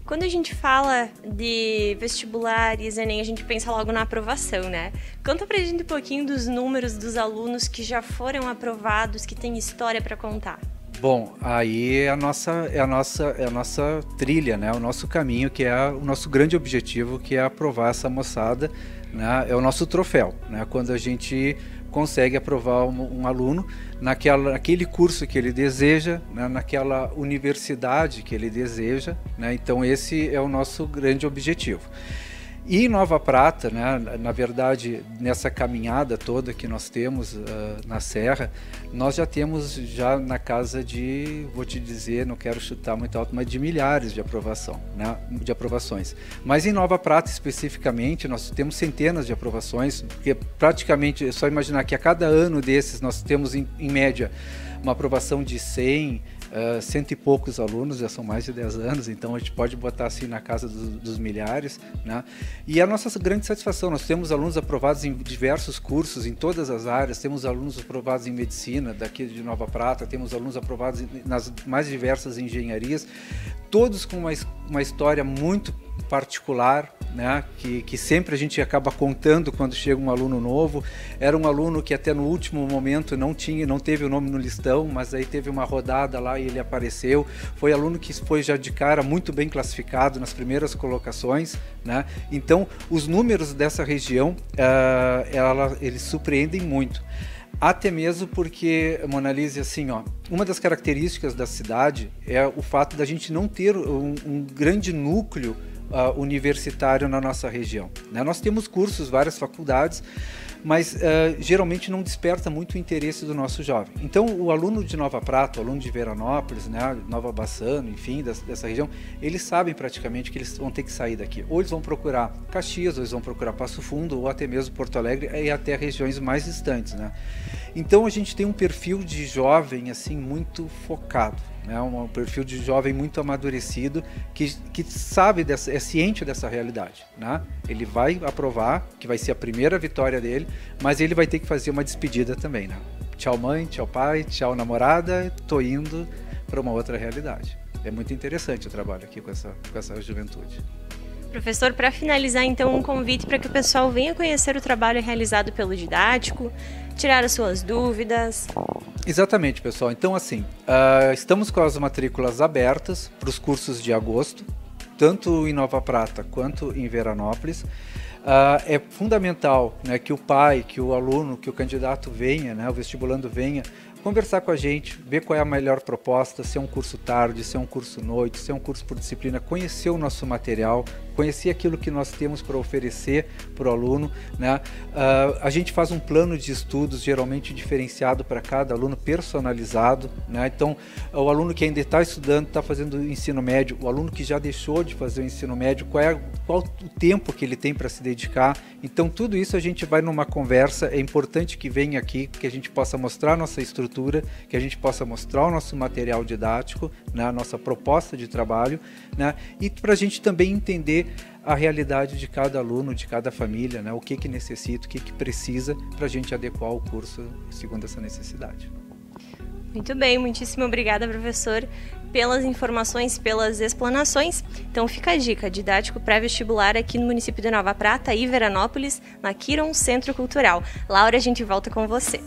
Quando a gente fala de vestibulares, Enem, a gente pensa logo na aprovação, né? Conta pra gente um pouquinho dos números dos alunos que já foram aprovados, que tem história para contar. Bom, aí é a nossa trilha, né? O nosso caminho, que é o nosso grande objetivo, que é aprovar essa moçada, né? É o nosso troféu, né? Quando a gente consegue aprovar um aluno naquele curso que ele deseja, né, naquela universidade que ele deseja, né? Então esse é o nosso grande objetivo. E em Nova Prata, né, na verdade, nessa caminhada toda que nós temos na Serra, nós já temos na casa de, vou te dizer, não quero chutar muito alto, mas de milhares de aprovações. Mas em Nova Prata especificamente, nós temos centenas de aprovações, porque praticamente, é só imaginar que a cada ano desses nós temos em média uma aprovação de 100 e poucos alunos, já são mais de 10 anos, então a gente pode botar assim na casa dos milhares, né? E a nossa grande satisfação, nós temos alunos aprovados em diversos cursos, em todas as áreas, temos alunos aprovados em medicina, daqui de Nova Prata, temos alunos aprovados nas mais diversas engenharias, todos com uma história muito particular, né, que sempre a gente acaba contando quando chega um aluno novo. Era um aluno que até no último momento não teve o nome no listão, mas aí teve uma rodada lá e ele apareceu. Foi aluno que foi já de cara muito bem classificado nas primeiras colocações, né? Então os números dessa região eles surpreendem muito. Até mesmo porque, Monalise, assim, uma das características da cidade é o fato da gente não ter um grande núcleo universitário na nossa região, né? Nós temos cursos, várias faculdades, mas geralmente não desperta muito o interesse do nosso jovem. Então, o aluno de Nova Prata, o aluno de Veranópolis, né, Nova Bassano, enfim, dessa região, eles sabem praticamente que eles vão ter que sair daqui. Ou eles vão procurar Caxias, ou eles vão procurar Passo Fundo, ou até mesmo Porto Alegre, e até regiões mais distantes, né? Então, a gente tem um perfil de jovem, assim, muito focado, né? Um perfil de jovem muito amadurecido, que sabe, é ciente dessa realidade, né? Ele vai aprovar, que vai ser a primeira vitória dele, mas ele vai ter que fazer uma despedida também, né? Tchau mãe, tchau pai, tchau namorada, tô indo para uma outra realidade. É muito interessante o trabalho aqui com essa juventude. Professor, para finalizar então um convite para que o pessoal venha conhecer o trabalho realizado pelo didático, tirar as suas dúvidas. Exatamente, pessoal. Então assim, estamos com as matrículas abertas para os cursos de agosto, tanto em Nova Prata quanto em Veranópolis. É fundamental, né, que o pai, que o aluno, que o candidato venha, né, o vestibulando venha conversar com a gente, ver qual é a melhor proposta, se é um curso tarde, se é um curso noite, se é um curso por disciplina, conhecer o nosso material, conhecer aquilo que nós temos para oferecer para o aluno, né? A gente faz um plano de estudos geralmente diferenciado para cada aluno, personalizado, né? Então, o aluno que ainda está estudando, está fazendo o ensino médio, o aluno que já deixou de fazer o ensino médio, qual o tempo que ele tem para se dedicar. Então, tudo isso a gente vai numa conversa. É importante que venha aqui, que a gente possa mostrar a nossa estrutura, que a gente possa mostrar o nosso material didático, né? A nossa proposta de trabalho, né? E para a gente também entender a realidade de cada aluno, de cada família, né? O que necessita, o que precisa, para a gente adequar o curso segundo essa necessidade. Muito bem, muitíssimo obrigada, professor, pelas informações, pelas explanações. Então fica a dica, didático pré-vestibular aqui no município de Nova Prata e Veranópolis, na Quiron Centro Cultural. Laura, a gente volta com você.